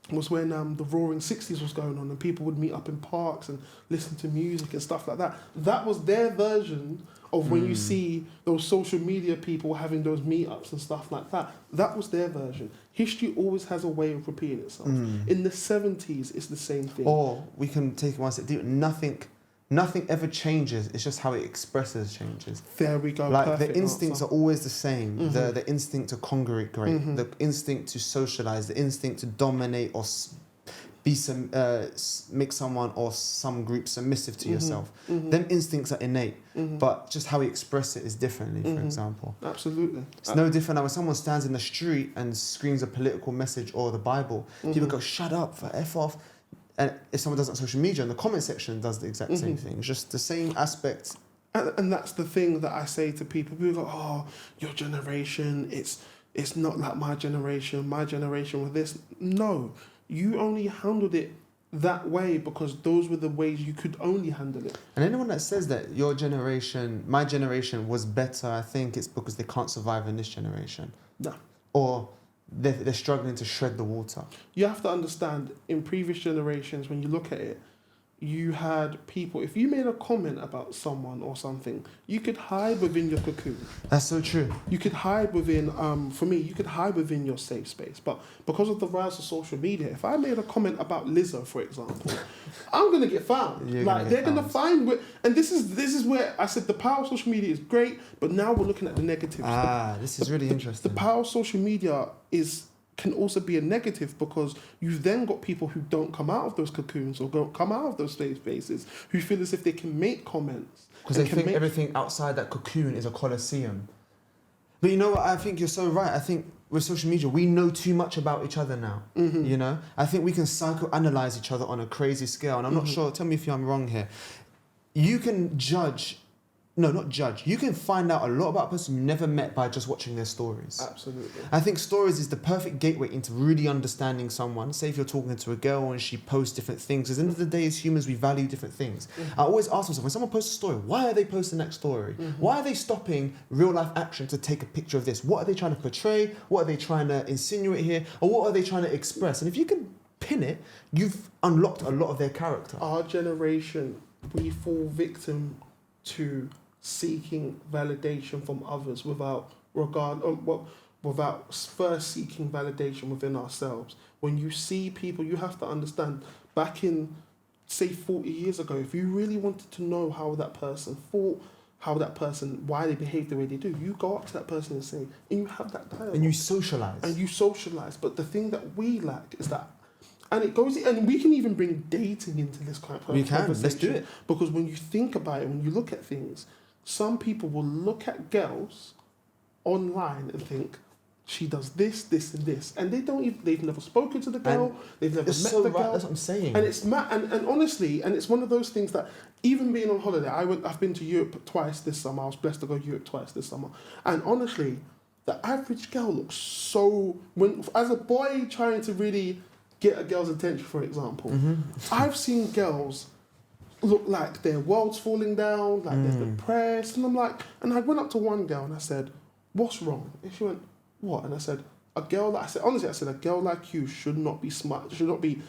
the Roaring 60s was going on and people would meet up in parks and listen to music and stuff like that. That was their version of when you see those social media people having those meetups and stuff like that. That was their version. History always has a way of repeating itself. In the 70s, it's the same thing. Or we can take it one step deeper. Nothing ever changes. It's just how it expresses changes. There we go. Like Perfect the instincts answer. are always the same. The instinct to congregate, the instinct to socialize, the instinct to dominate or make someone or some group submissive to yourself. Them instincts are innate, but just how we express it is differently. For example, Absolutely. it's no different now when someone stands in the street and screams a political message or the Bible. People go, "Shut up," for F off. And if someone does it on social media, and the comment section does the exact same thing. It's just the same aspect. And that's the thing that I say to people. People go, "Oh, your generation, it's not like my generation. My generation with this." No, you only handled it that way because those were the ways you could only handle it. And anyone that says that your generation, my generation was better, I think it's because they can't survive in this generation. No. Or they're struggling to shred the water. You have to understand, in previous generations, when you look at it, you had people, if you made a comment about someone or something, you could hide within your cocoon. That's so true. You could hide within, for me, you could hide within your safe space. But because of the rise of social media, if I made a comment about Lizzo, for example, I'm going to get found. You're like, they're going to find... And this is where I said the power of social media is great, but now we're looking at the negatives. This is really interesting. The power of social media can also be a negative because you've then got people who don't come out of those cocoons or don't come out of those safe spaces who feel as if they can make comments. Because they think everything outside that cocoon is a coliseum. But you know what? I think you're so right. I think with social media, we know too much about each other now. You know? I think we can psychoanalyze each other on a crazy scale. And I'm not sure, tell me if I'm wrong here. You can judge... No, not judge. You can find out a lot about a person you never met by just watching their stories. Absolutely. I think stories is the perfect gateway into really understanding someone. Say if you're talking to a girl and she posts different things. At the end of the day, as humans, we value different things. I always ask myself, when someone posts a story, why are they posting that story? Why are they stopping real life action to take a picture of this? What are they trying to portray? What are they trying to insinuate here? Or what are they trying to express? And if you can pin it, you've unlocked a lot of their character. Our generation, we fall victim to seeking validation from others without first seeking validation within ourselves. When you see people, you have to understand, back in, say, 40 years ago, if you really wanted to know how that person thought, why they behave the way they do, you go up to that person and say, and you have that dialogue. And you socialise. But the thing that we lack is that, and it goes, and we can even bring dating into this kind of conversation. Let's do it. Because when you think about it, when you look at things, some people will look at girls online and think, she does this, this, and this, and they've never spoken to the girl, they've never met the girl. That's what I'm saying. And it's and honestly, and it's one of those things that, even being on holiday, I've been to Europe twice this summer. I was blessed to go to Europe twice this summer, and honestly, the average girl looks so, as a boy trying to really get a girl's attention, for example, I've seen girls look like their world's falling down, like they're depressed, and I'm like, and I went up to one girl and I said, "What's wrong?" And she went, "What?" And I said, a girl like you should not be smart, should not be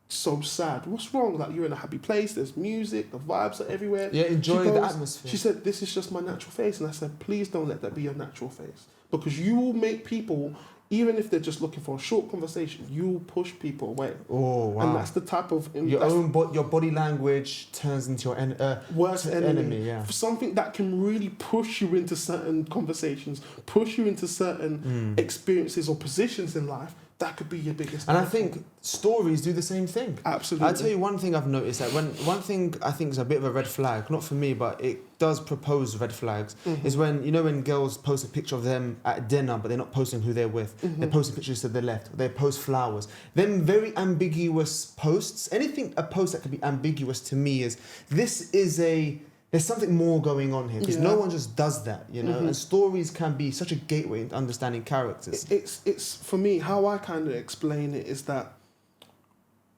so sad. What's wrong? Like, you're in a happy place, there's music, the vibes are everywhere. Yeah, enjoy the atmosphere. She said, "This is just my natural face." And I said, "Please don't let that be your natural face, because you will make people, even if they're just looking for a short conversation, you will push people away." Oh, wow. And that's the type of... Your body language turns into your worst enemy. Yeah. For something that can really push you into certain conversations, push you into certain experiences or positions in life, that could be your biggest. And I think stories do the same thing. Absolutely. I'll tell you one thing I've noticed, that one thing I think is a bit of a red flag, not for me, but it does propose red flags, is when, when girls post a picture of them at dinner, but they're not posting who they're with. They're posting pictures to the left. They post flowers. Them very ambiguous posts, a post that could be ambiguous to me is, there's something more going on here, because no one just does that, and stories can be such a gateway into understanding characters. It's for me, how I kind of explain it is that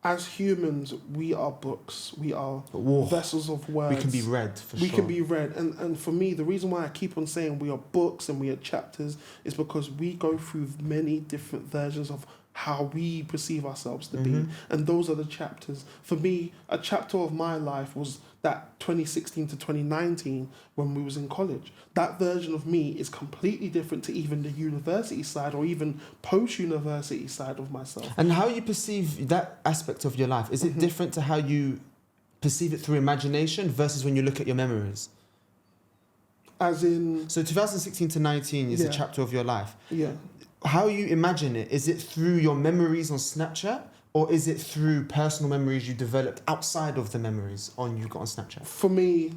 as humans, we are books, we are vessels of words. We can be read, for sure. We can be read, and for me, the reason why I keep on saying we are books and we are chapters is because we go through many different versions of how we perceive ourselves to be, and those are the chapters. For me, a chapter of my life was that 2016 to 2019 when we was in college. That version of me is completely different to even the university side or even post-university side of myself. And how you perceive that aspect of your life, is it different to how you perceive it through imagination versus when you look at your memories? As in... So 2016 to 19 is a chapter of your life. Yeah. How you imagine it, is it through your memories on Snapchat, or is it through personal memories you developed outside of the memories you got on Snapchat? For me,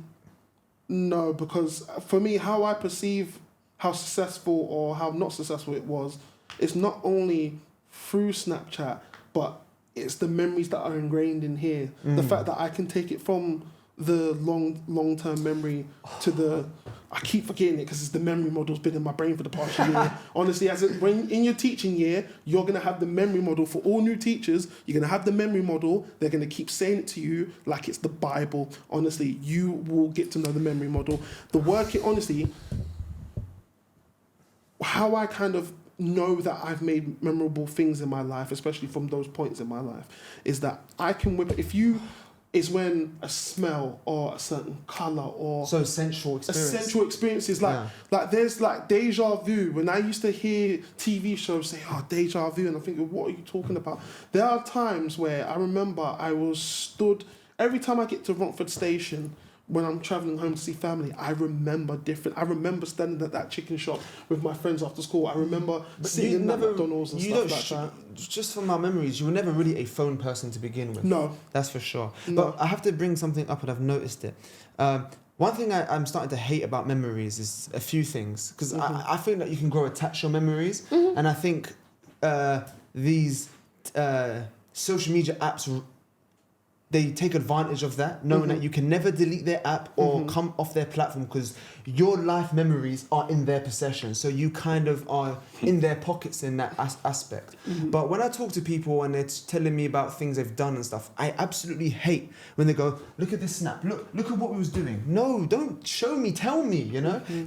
no, because for me, how I perceive how successful or how not successful it was, it's not only through Snapchat, but it's the memories that are ingrained in here. The fact that I can take it from the long-term memory to the... I keep forgetting it because it's the memory model's been in my brain for the past year. Honestly, when in your teaching year, you're going to have the memory model for all new teachers. You're going to have the memory model. They're going to keep saying it to you like it's the Bible. Honestly, you will get to know the memory model. Honestly, how I kind of know that I've made memorable things in my life, especially from those points in my life, is that I can whip... is when a smell or a certain colour or... So sensual experiences. Like there's like deja vu. When I used to hear TV shows say, deja vu, and I'm thinking, what are you talking about? There are times where I remember I was stood... Every time I get to Romford Station, when I'm travelling home to see family, I remember standing at that chicken shop with my friends after school. I remember sitting in that McDonald's and stuff like that. Just from my memories, you were never really a phone person to begin with. No. That's for sure. No. But I have to bring something up, and I've noticed it. One thing I'm starting to hate about memories is a few things. Because I think that you can grow attached to your memories. And I think these social media apps... They take advantage of that, knowing that you can never delete their app or come off their platform because your life memories are in their possession. So you kind of are in their pockets in that aspect. But when I talk to people and they're telling me about things they've done and stuff, I absolutely hate when they go, look at this snap, look at what we was doing. No, don't show me, tell me,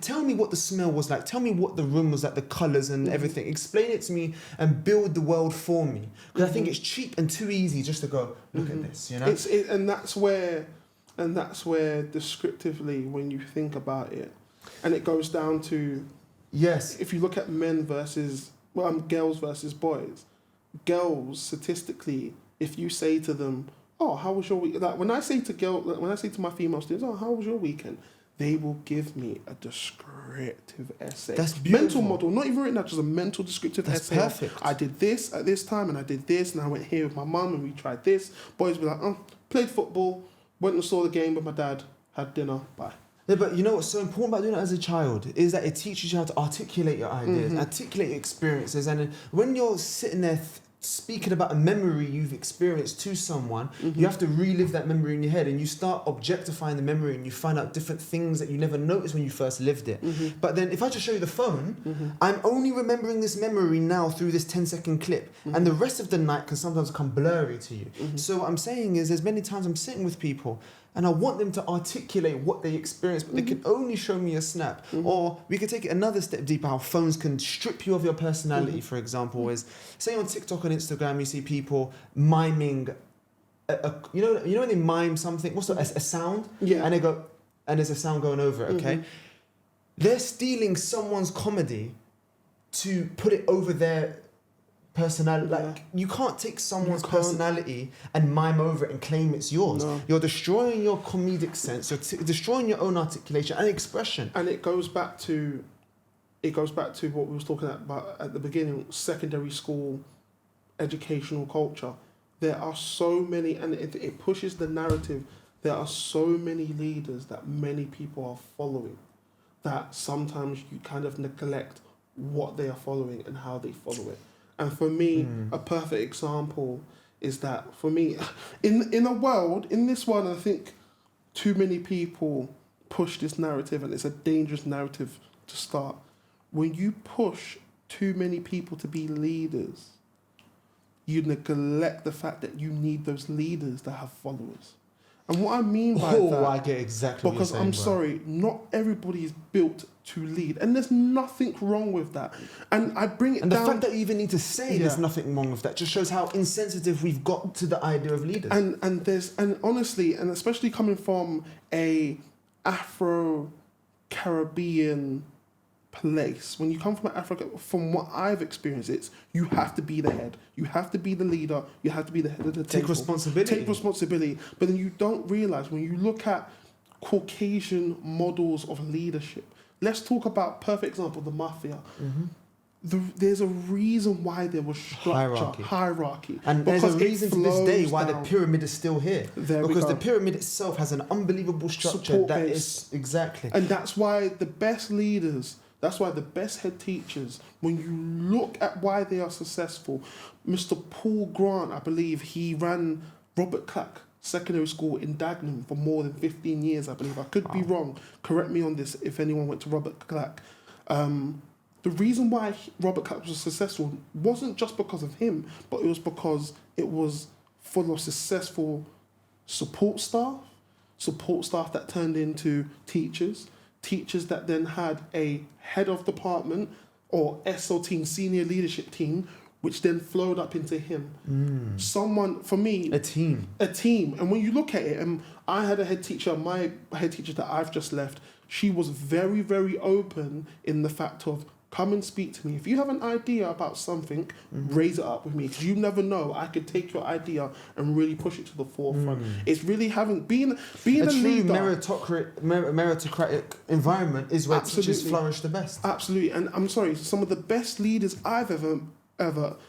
Tell me what the smell was like. Tell me what the room was like, the colours and everything. Explain it to me and build the world for me. Because I think it's cheap and too easy just to go, look at this, And that's where descriptively, when you think about it, and it goes down to, if you look at girls versus boys, girls statistically, if you say to them, how was your week? Like when I say to my female students, how was your weekend? They will give me a descriptive essay. That's beautiful. Mental model, not even written out, just a mental descriptive essay. That's perfect. I did this at this time and I did this and I went here with my mum and we tried this. Boys will be like, played football, went and saw the game with my dad, had dinner, bye. Yeah, but you know what's so important about doing it as a child is that it teaches you how to articulate your ideas, articulate your experiences. And when you're sitting there speaking about a memory you've experienced to someone, you have to relive that memory in your head and you start objectifying the memory and you find out different things that you never noticed when you first lived it. But then if I just show you the phone, I'm only remembering this memory now through this 10-second clip and the rest of the night can sometimes come blurry to you. So what I'm saying is there's many times I'm sitting with people and I want them to articulate what they experienced, but they can only show me a snap. Or we could take it another step deeper, how phones can strip you of your personality, for example, is, say on TikTok and Instagram, you see people miming, you know when they mime something, a sound? Yeah. And they go, and there's a sound going over it, okay? They're stealing someone's comedy to put it over their personality. Like, you can't take someone's personality and mime over it and claim it's yours. No. You're destroying your comedic sense. You're destroying your own articulation and expression. And it goes back to what we was talking about at the beginning, secondary school educational culture, there are so many, and it pushes the narrative. There are so many leaders that many people are following that sometimes you kind of neglect what they are following and how they follow it. And for me, a perfect example is that for me, in this world, I think too many people push this narrative, and it's a dangerous narrative to start. When you push too many people to be leaders, you neglect the fact that you need those leaders to have followers. And what I mean by that... I get exactly because what you're saying, I'm sorry, not everybody is built to lead. And there's nothing wrong with that. And I bring it down... And the fact that you even need to say there's nothing wrong with that just shows how insensitive we've got to the idea of leaders. And honestly, and especially coming from a Afro-Caribbean place, when you come from Africa, from what I've experienced, it's you have to be the head, you have to be the leader, you have to be the head of the table. Take responsibility. But then you don't realize when you look at Caucasian models of leadership. Let's talk about perfect example, the mafia. There's a reason why there was structure, hierarchy. And there's a reason to this day why the pyramid is still here. Because the pyramid itself has an unbelievable structure that is... Exactly. And that's why the best leaders, that's why the best head teachers, when you look at why they are successful, Mr. Paul Grant, I believe, he ran Robert Clack Secondary School in Dagenham for more than 15 years, I believe. I could be wrong. Correct me on this if anyone went to Robert Clack. The reason why Robert Clack was successful wasn't just because of him, but it was because it was full of successful support staff that turned into teachers that then had a head of department or SO team, senior leadership team, which then flowed up into him. Someone, for me... A team. And when you look at it, and I had a head teacher, my head teacher that I've just left, she was very, very open in the fact of, come and speak to me. If you have an idea about something, raise it up with me. Because you never know, I could take your idea and really push it to the forefront. It's really being a true meritocratic environment is where teachers flourish the best. Absolutely. And I'm sorry, some of the best leaders I've ever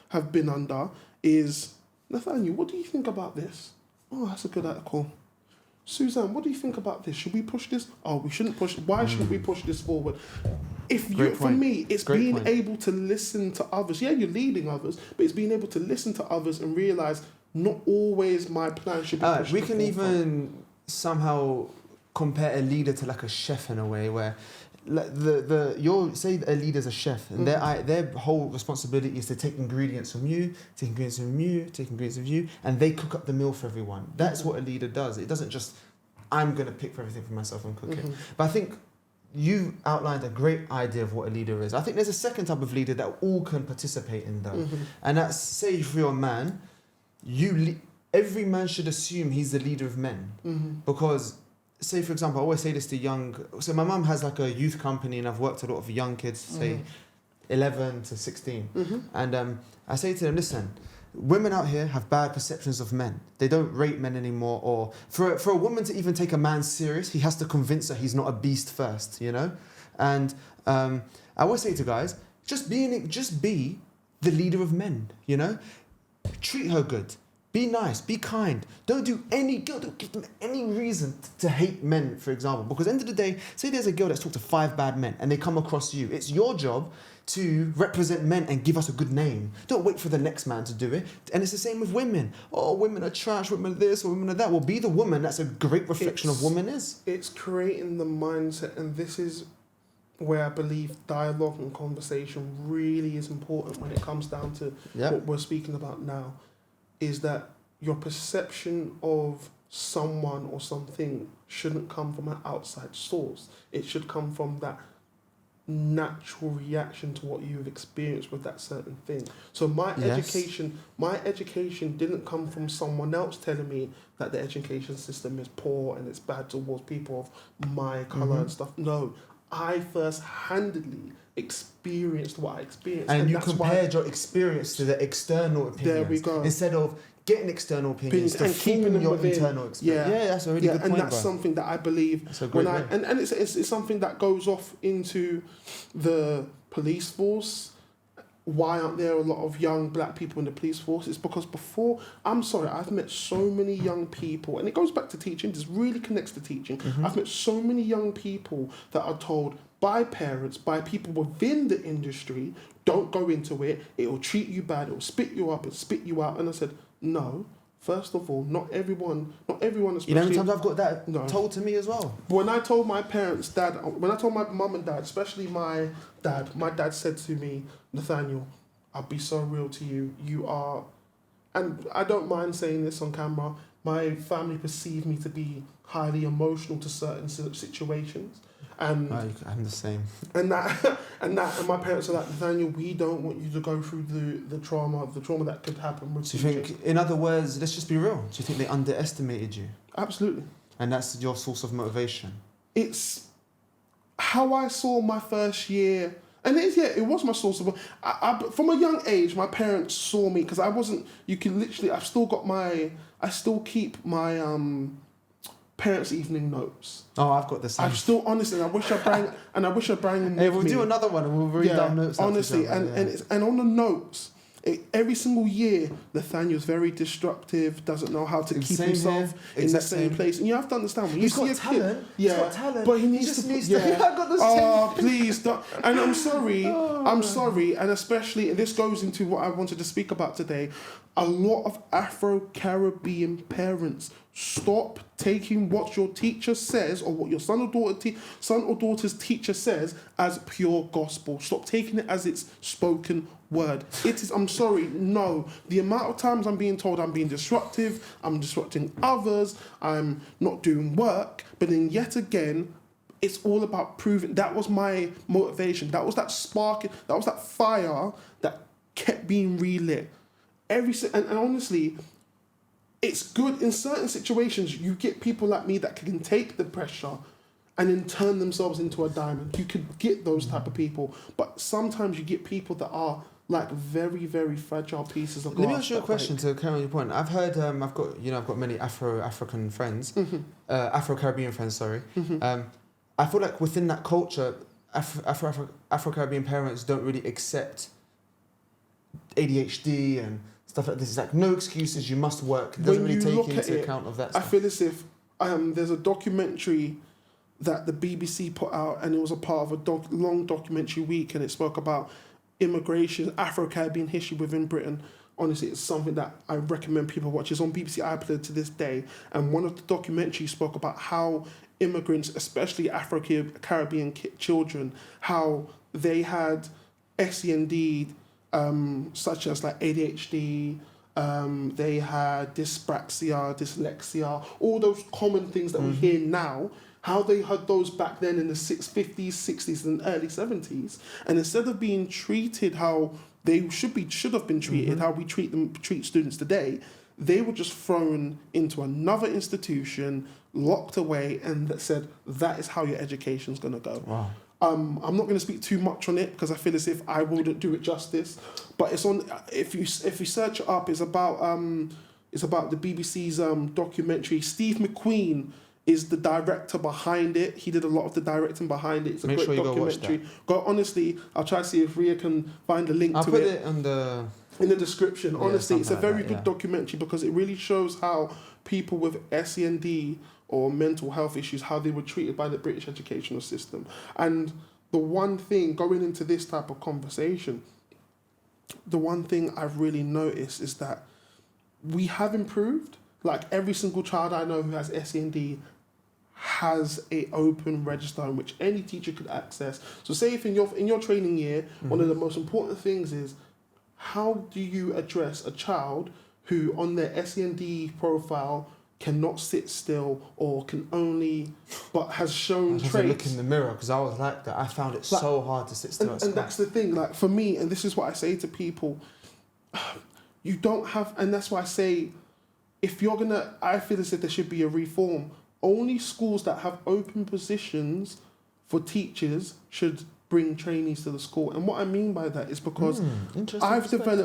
have been under is, Nathaniel, what do you think about this? Oh, that's a good article. Suzanne, what do you think about this? Should we push this? Oh, we shouldn't push. Why shouldn't we push this forward? For me, it's being able to listen to others. Yeah, you're leading others, but it's being able to listen to others and realize not always my plan should be pushed. We can even somehow compare a leader to like a chef in a way where you'll say a leader's a chef, and their whole responsibility is to take ingredients from you, take ingredients from you, and they cook up the meal for everyone. That's what a leader does. It doesn't just, I'm going to pick for everything for myself and cook it. But I think you outlined a great idea of what a leader is. I think there's a second type of leader that all can participate in though. And that's, say if you're a man, every man should assume he's the leader of men. Because say, for example, I always say this to so my mum has like a youth company and I've worked with a lot of young kids, say 11 to 16. And I say to them, listen, women out here have bad perceptions of men. They don't rate men anymore. Or for a woman to even take a man serious, he has to convince her he's not a beast first, you know? And I always say to guys, just be the leader of men, you know? Treat her good. Be nice, be kind. Don't give them any reason to hate men, for example. Because at the end of the day, say there's a girl that's talked to 5 bad men and they come across you. It's your job to represent men and give us a good name. Don't wait for the next man to do it. And it's the same with women. Oh, women are trash, women are this, or women are that. Well, be the woman that's a great reflection of woman is. It's creating the mindset, and this is where I believe dialogue and conversation really is important when it comes down to what we're speaking about now. Is that your perception of someone or something shouldn't come from an outside source. It should come from that natural reaction to what you've experienced with that certain thing. So my education didn't come from someone else telling me that the education system is poor and it's bad towards people of my colour and stuff. No, I first-handedly experienced what I experienced. And you compared your experience to the external opinions. There we go. Instead of getting external opinions to and keeping them your within. internal experience. Yeah, that's a really good point, and that's something that I believe and it's something that goes off into the police force why aren't there a lot of young black people in the police force? It's because I've met so many young people, and it goes back to teaching, this really connects to teaching. I've met so many young people that are told by parents, by people within the industry, don't go into it, it'll treat you bad, it'll spit you up and spit you out. And I said, no, first of all, not everyone especially... You know how many times I've got that told to me as well? When I told my parents, when I told my mum and dad, especially my dad said to me, Nathaniel, I'll be so real to you, you are... And I don't mind saying this on camera, my family perceive me to be highly emotional to certain situations. And I'm the same. And my parents are like, Nathaniel, we don't want you to go through the trauma that could happen with teaching. Do you think, in other words, let's just be real, do you think they underestimated you? Absolutely. And that's your source of motivation? It's how I saw my first year, and it was my source of... from a young age, my parents saw me, because I still keep my... parents' evening notes. Oh, I've got the same. I've still, honestly, and I wish I bring them. Hey, we'll do another one and we'll read down notes. Honestly, and on the notes, every single year, Nathaniel's very destructive, doesn't know how to keep himself in the same place. And you have to understand, when he's got talent. He's got talent. But he needs to. I've got the same. Oh, please don't. And I'm sorry, and especially, and this goes into what I wanted to speak about today. A lot of Afro-Caribbean parents, stop taking what your teacher says or what your son or daughter's teacher says as pure gospel. Stop taking it as its spoken word. It is, I'm sorry, no. The amount of times I'm being told I'm being disruptive, I'm disrupting others, I'm not doing work, but then yet again, it's all about proving. That was my motivation. That was that spark, that was that fire that kept being relit. And honestly, it's good in certain situations. You get people like me that can take the pressure and then turn themselves into a diamond. You could get those type of people, but sometimes you get people that are like very, very fragile pieces of glass. Let me ask you a question to carry on your point. I've heard, I've got many African friends, Afro-Caribbean friends. Sorry. I feel like within that culture, Afro-Caribbean parents don't really accept ADHD and stuff like this. It's like no excuses, you must work. It doesn't really take into account of that stuff. I feel as if there's a documentary that the BBC put out, and it was a part of a long documentary week, and it spoke about immigration, Afro-Caribbean history within Britain. Honestly, it's something that I recommend people watch. It's on BBC iPlayer to this day, and one of the documentaries spoke about how immigrants, especially Afro-Caribbean children, how they had SEND, such as like ADHD, they had dyspraxia, dyslexia, all those common things that we hear now, how they had those back then in the 50s, 60s and early 70s. And instead of being treated how they should have been treated, how we treat students today, they were just thrown into another institution, locked away, and that said, that is how your education's going to go. Wow. I'm not going to speak too much on it because I feel as if I wouldn't do it justice. But it's on. If you search it up, it's about the BBC's documentary. Steve McQueen is the director behind it. He did a lot of the directing behind it. It's a great documentary. Honestly, I'll try to see if Ria can find a link to it. I'll put it in the description. Honestly, it's a very good documentary because it really shows how people with SEND or mental health issues, how they were treated by the British educational system. And the one thing, going into this type of conversation, the one thing I've really noticed is that we have improved. Like every single child I know who has SEND has a open register in which any teacher could access. So say if in your training year, one of the most important things is, how do you address a child who on their SEND profile cannot sit still or can only, but has shown traits. I look in the mirror because I was like that. I found it so hard to sit still. And that's the thing, like for me, and this is what I say to people, you don't have, and that's why I say, if you're gonna, I feel as if there should be a reform. Only schools that have open positions for teachers should bring trainees to the school. And what I mean by that is because I feel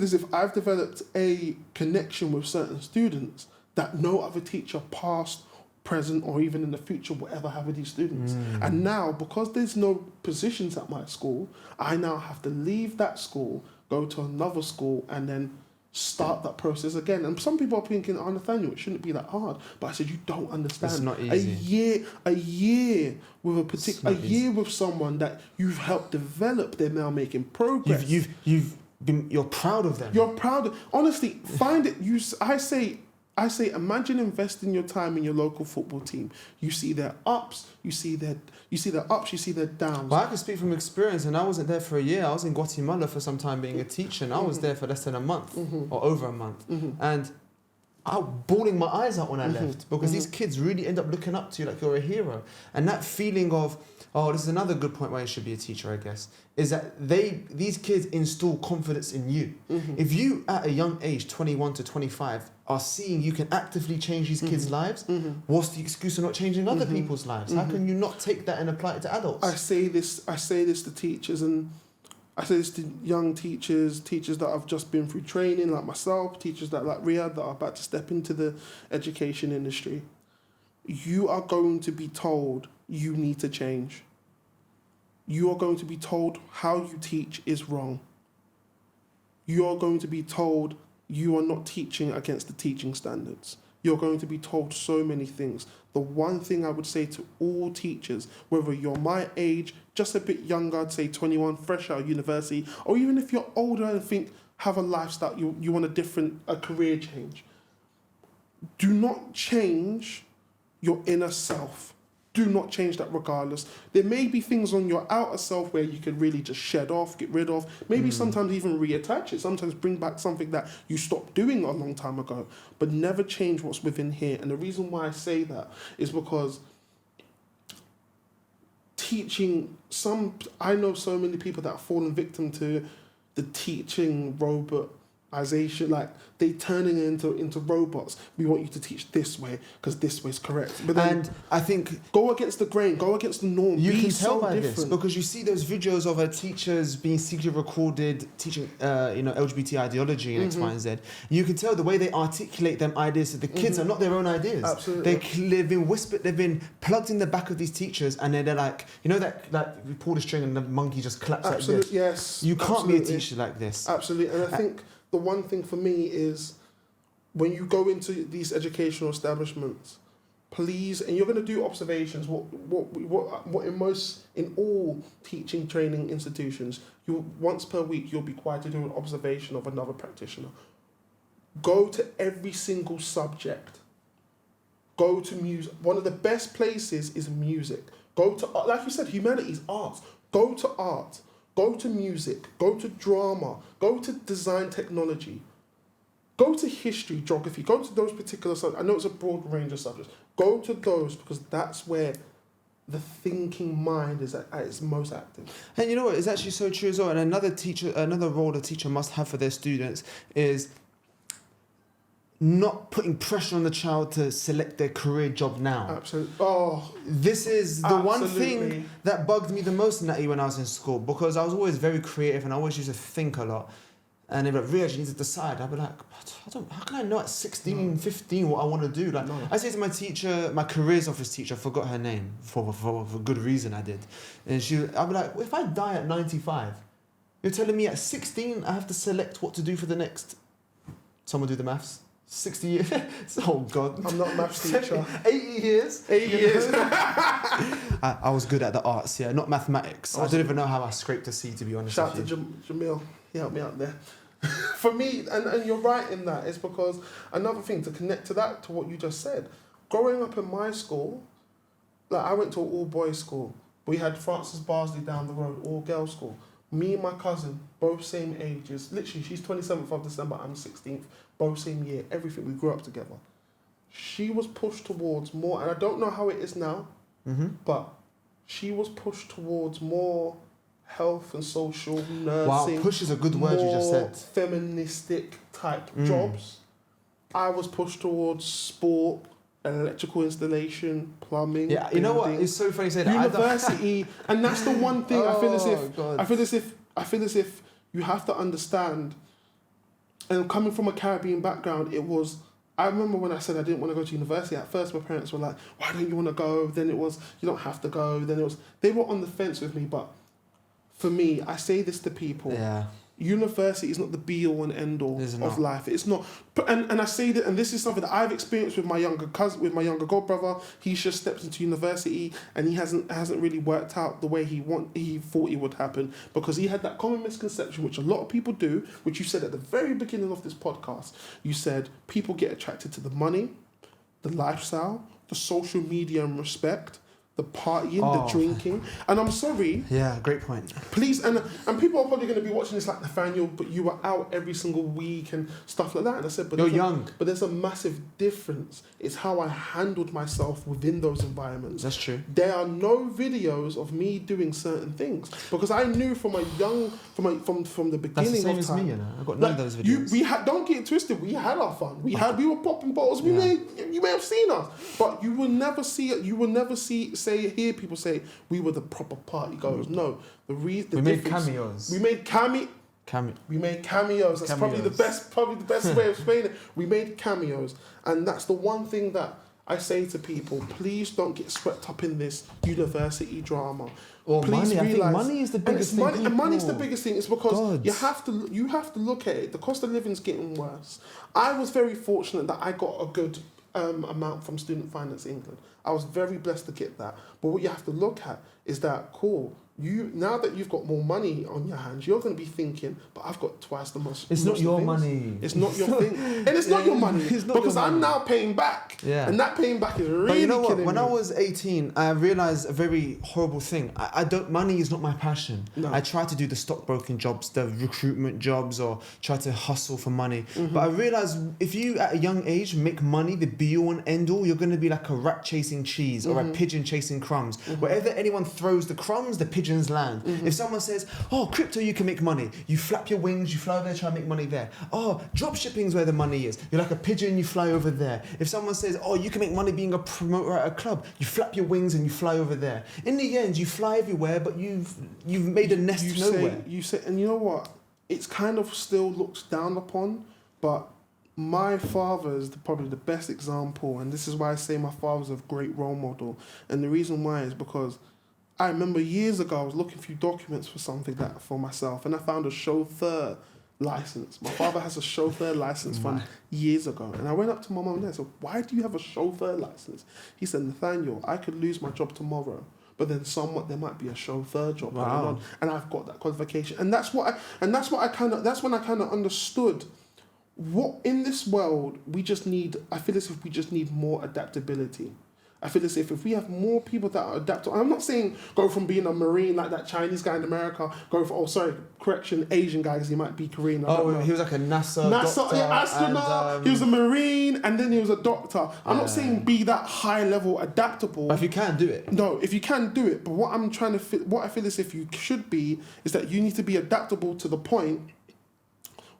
as if I've developed a connection with certain students that no other teacher past, present, or even in the future will ever have with these students. And now, because there's no positions at my school, I now have to leave that school, go to another school, and then start that process again. And some people are thinking, oh, Nathaniel, it shouldn't be that hard. But I said, you don't understand. It's not easy. A year with a particular, year with someone that you've helped develop, they're now making progress. You're proud of them. You're proud. Honestly, find it. I say, imagine investing your time in your local football team. You see their ups, you see their ups, you see their downs. Well, I can speak from experience, and I wasn't there for a year. I was in Guatemala for some time being a teacher, and I was there for less than a month or over a month. And I was bawling my eyes out when I left, because these kids really end up looking up to you like you're a hero. And that feeling of, oh, this is another good point why you should be a teacher, I guess, is that these kids install confidence in you. If you, at a young age, 21 to 25, are seeing you can actively change these kids' lives, what's the excuse of not changing other people's lives? How can you not take that and apply it to adults? I say this to teachers, and I say this to young teachers that have just been through training like myself, teachers that like Riyadh that are about to step into the education industry. You are going to be told you need to change. You are going to be told how you teach is wrong. You are going to be told you are not teaching against the teaching standards. You're going to be told so many things. The one thing I would say to all teachers, whether you're my age, just a bit younger, I'd say 21, fresh out of university, or even if you're older and think, have a lifestyle, you want a career change. Do not change your inner self. Do not change that regardless. There may be things on your outer self where you can really just shed off, get rid of, maybe sometimes even reattach it, sometimes bring back something that you stopped doing a long time ago, but never change what's within here. And the reason why I say that is because I know so many people that have fallen victim to the teaching robotization, like they turning into robots. We want you to teach this way because this way is correct. But then, and I think, go against the grain, go against the norm. You can tell so by different. this because you see those videos of teachers being secretly recorded teaching, LGBT ideology and X, Y, and Z. You can tell the way they articulate them ideas to the kids are not their own ideas. Absolutely. They've been whispered, they've been plugged in the back of these teachers, and then they're like, you know that like you pull the string and the monkey just claps like this. Yes. You can't be a teacher like this. Absolutely, and I think the one thing for me is when you go into these educational establishments, please, and you're going to do observations. What in all teaching training institutions, once per week you'll be required to do an observation of another practitioner. Go to every single subject. Go to music. One of the best places is music. Go to, like you said, humanities, arts. Go to art. Go to music. Go to drama. Go to design technology. Go to history, geography. Go to those particular subjects. I know it's a broad range of subjects. Go to those because that's where the thinking mind is at its most active. And you know what? It's actually so true as well. And another role a teacher must have for their students is not putting pressure on the child to select their career job now. Absolutely. Oh, this is the one thing that bugged me the most in that year when I was in school, because I was always very creative and I always used to think a lot. And they'd be like, Riyadh, you need to decide. I'd be like, how can I know at 16, 15 what I want to do? Like, I say to my teacher, my careers office teacher, I forgot her name, for good reason I did. And I'd be like, well, if I die at 95, you're telling me at 16 I have to select what to do for the next, someone do the maths, 60 years? Oh God. I'm not a maths teacher. 80 years? 80 years. I was good at the arts, yeah, not mathematics. I don't even know how I scraped a C, to be honest Shout with you. out to Jamil. He helped me out there. For me, and you're right in that, it's because another thing to connect to that, to what you just said, growing up in my school, like I went to an all-boys school. We had Francis Barsley down the road, all-girls school. Me and my cousin, both same ages. Literally, she's 27th of December, I'm 16th. Both same year, everything. We grew up together. She was pushed towards more, and I don't know how it is now, but she was pushed towards more health and social nursing. Wow, push is a good word you just said. Feministic type jobs. I was pushed towards sport, electrical installation, plumbing. Yeah, you know what? It's so funny saying that. University, and that's the one thing I feel as if you have to understand. And coming from a Caribbean background, it was I remember when I said I didn't want to go to university, at first my parents were like, why don't you want to go? Then it was, you don't have to go. Then it was, they were on the fence with me. But for me, I say this to people. Yeah. University is not the be-all and end-all of life. It's not, and I say that, and this is something that I've experienced with my younger cousin, with my younger godbrother. He's just stepped into university, and he hasn't really worked out the way he thought it would happen, because he had that common misconception, which a lot of people do, which you said at the very beginning of this podcast. You said people get attracted to the money, the lifestyle, the social media and respect, the partying, the drinking. And I'm sorry. Yeah, great point. Please, and people are probably going to be watching this like, Nathaniel, but you were out every single week and stuff like that. And I said, but you're young. But there's a massive difference. It's how I handled myself within those environments. That's true. There are no videos of me doing certain things, because I knew from the beginning. That's the same of time, as me, you know. I got none of those videos. Don't get it twisted. We had our fun. We were popping bottles. You may have seen us, but you will never see it. You will never hear people say we were the proper party goers. No, we made cameos. We made cameos. That's probably the best way of explaining it. We made cameos, and that's the one thing that I say to people: please don't get swept up in this university drama. Or please money. realize, I think money is the biggest thing. And money's the biggest thing. It's because you have to look at it. The cost of living's getting worse. I was very fortunate that I got a good amount from Student Finance England. I was very blessed to get that. But what you have to look at is that, now that you've got more money on your hands, you're going to be thinking, but I've got twice the most. It's not your money. It's not your thing. And it's not your money. Because I'm now paying back. Yeah. And that paying back is really But you know what? killing When me. I was 18, I realised a very horrible thing. Money is not my passion. No. I tried to do the stockbroking jobs, the recruitment jobs, or try to hustle for money. But I realised if you, at a young age, make money the be-all and end-all, you're going to be like a rat chasing cheese or a pigeon chasing crumbs. Wherever anyone throws the crumbs, the pigeons land. If someone says, crypto, you can make money, you flap your wings, you fly over there, try and make money there. Drop shipping's where the money is. You're like a pigeon, you fly over there. If someone says, you can make money being a promoter at a club, you flap your wings and you fly over there. In the end, you fly everywhere, but you've made a nest nowhere. And you know what? It's kind of still looked down upon, but my father is probably the best example, and this is why I say my father's a great role model. And the reason why is because I remember years ago I was looking through documents for something for myself, and I found a chauffeur license. My father has a chauffeur license from years ago, and I went up to my mum and I said, "Why do you have a chauffeur license?" He said, "Nathaniel, I could lose my job tomorrow, but then there might be a chauffeur job going on, and I've got that qualification." And that's when I kind of understood what in this world I feel as if we just need more adaptability. I feel as if we have more people that are adaptable. I'm not saying go from being a Marine like that Chinese guy in America, Asian guy, because he might be Korean. He was like a NASA doctor, astronaut. And, he was a Marine, and then he was a doctor. I'm not saying be that high level adaptable. But if you can do it. No, if you can do it. But what I feel as if you should be is that you need to be adaptable to the point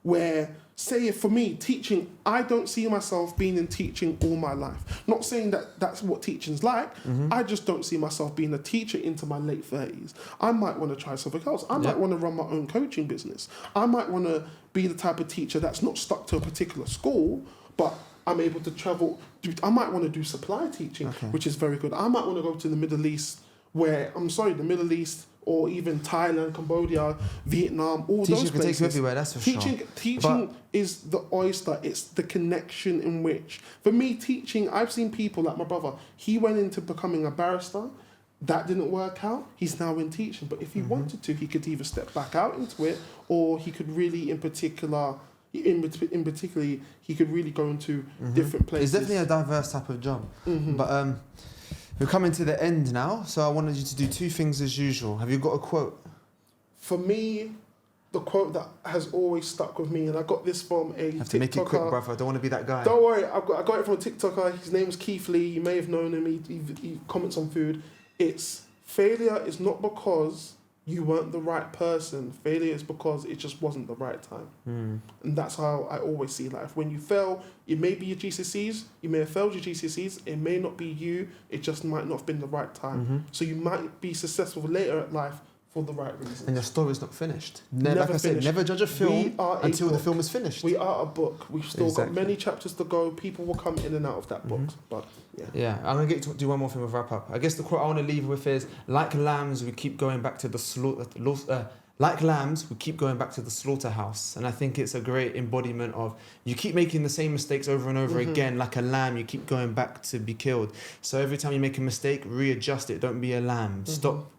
where, say, for me, teaching, I don't see myself being in teaching all my life. Not saying that that's what teaching's like. I just don't see myself being a teacher into my late 30s. I might want to try something else. I might want to run my own coaching business. I might want to be the type of teacher that's not stuck to a particular school, but I'm able to travel. I might want to do supply teaching, which is very good. I might want to go to the Middle East, or even Thailand, Cambodia, Vietnam, all teaching those places. Teaching can take you everywhere, that's for sure. Teaching is the oyster. It's the connection in which... For me, teaching, I've seen people like my brother. He went into becoming a barrister. That didn't work out. He's now in teaching. But if he wanted to, he could either step back out into it, or he could really, he could really go into different places. It's definitely a diverse type of job. But... we're coming to the end now, so I wanted you to do two things as usual. Have you got a quote? For me, the quote that has always stuck with me, and I got this from a TikToker. Have to make it quick, brother. I don't want to be that guy. Don't worry, I got it from a TikToker. His name is Keith Lee. You may have known him. He comments on food. It's failure is not because you weren't the right person. Failure is because it just wasn't the right time. And that's how I always see life. When you fail, it may be your GCSEs. You may have failed your GCSEs. It may not be you. It just might not have been the right time. So you might be successful later at life for the right reasons. And your story's not finished. Never Like I said, finished. never judge a film are a until the book. film is finished. We are a book. We've still Exactly. got many chapters to go. People will come in and out of that book. Mhm. But yeah. Yeah, I'm gonna get to do one more thing with wrap up. I guess the quote I want to leave with is, like lambs, we keep going back to the like lambs, we keep going back to the slaughterhouse. And I think it's a great embodiment of, you keep making the same mistakes over and over again. Like a lamb, you keep going back to be killed. So every time you make a mistake, readjust it. Don't be a lamb. Stop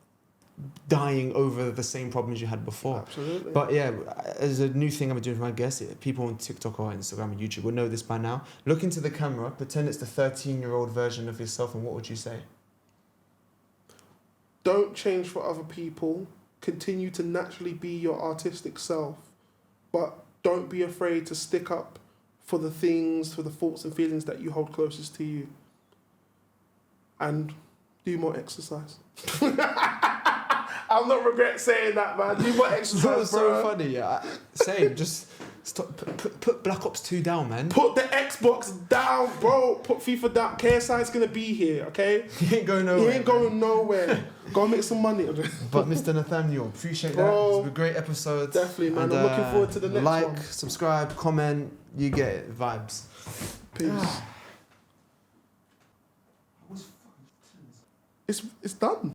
dying over the same problems you had before. Absolutely. But yeah, as a new thing I'm doing for my guests, people on TikTok or Instagram and YouTube will know this by now. Look into the camera, pretend it's the 13-year-old version of yourself, and what would you say? Don't change for other people. Continue to naturally be your artistic self. But don't be afraid to stick up for the things, for the thoughts and feelings that you hold closest to you. And do more exercise. I'll not regret saying that, man. Do more exercise, That was bro. so funny. Yeah. Same. Just stop. Put Black Ops 2 down, man. Put the Xbox down, bro. Put FIFA down. KSI's gonna be here, okay? He ain't going nowhere. He ain't going nowhere. Go and make some money. But Mr. Nathaniel, appreciate that. Bro, It's been a great episode. definitely, man. And, I'm looking forward to the next like, one. subscribe, comment. You get it. Vibes. Peace. It's done.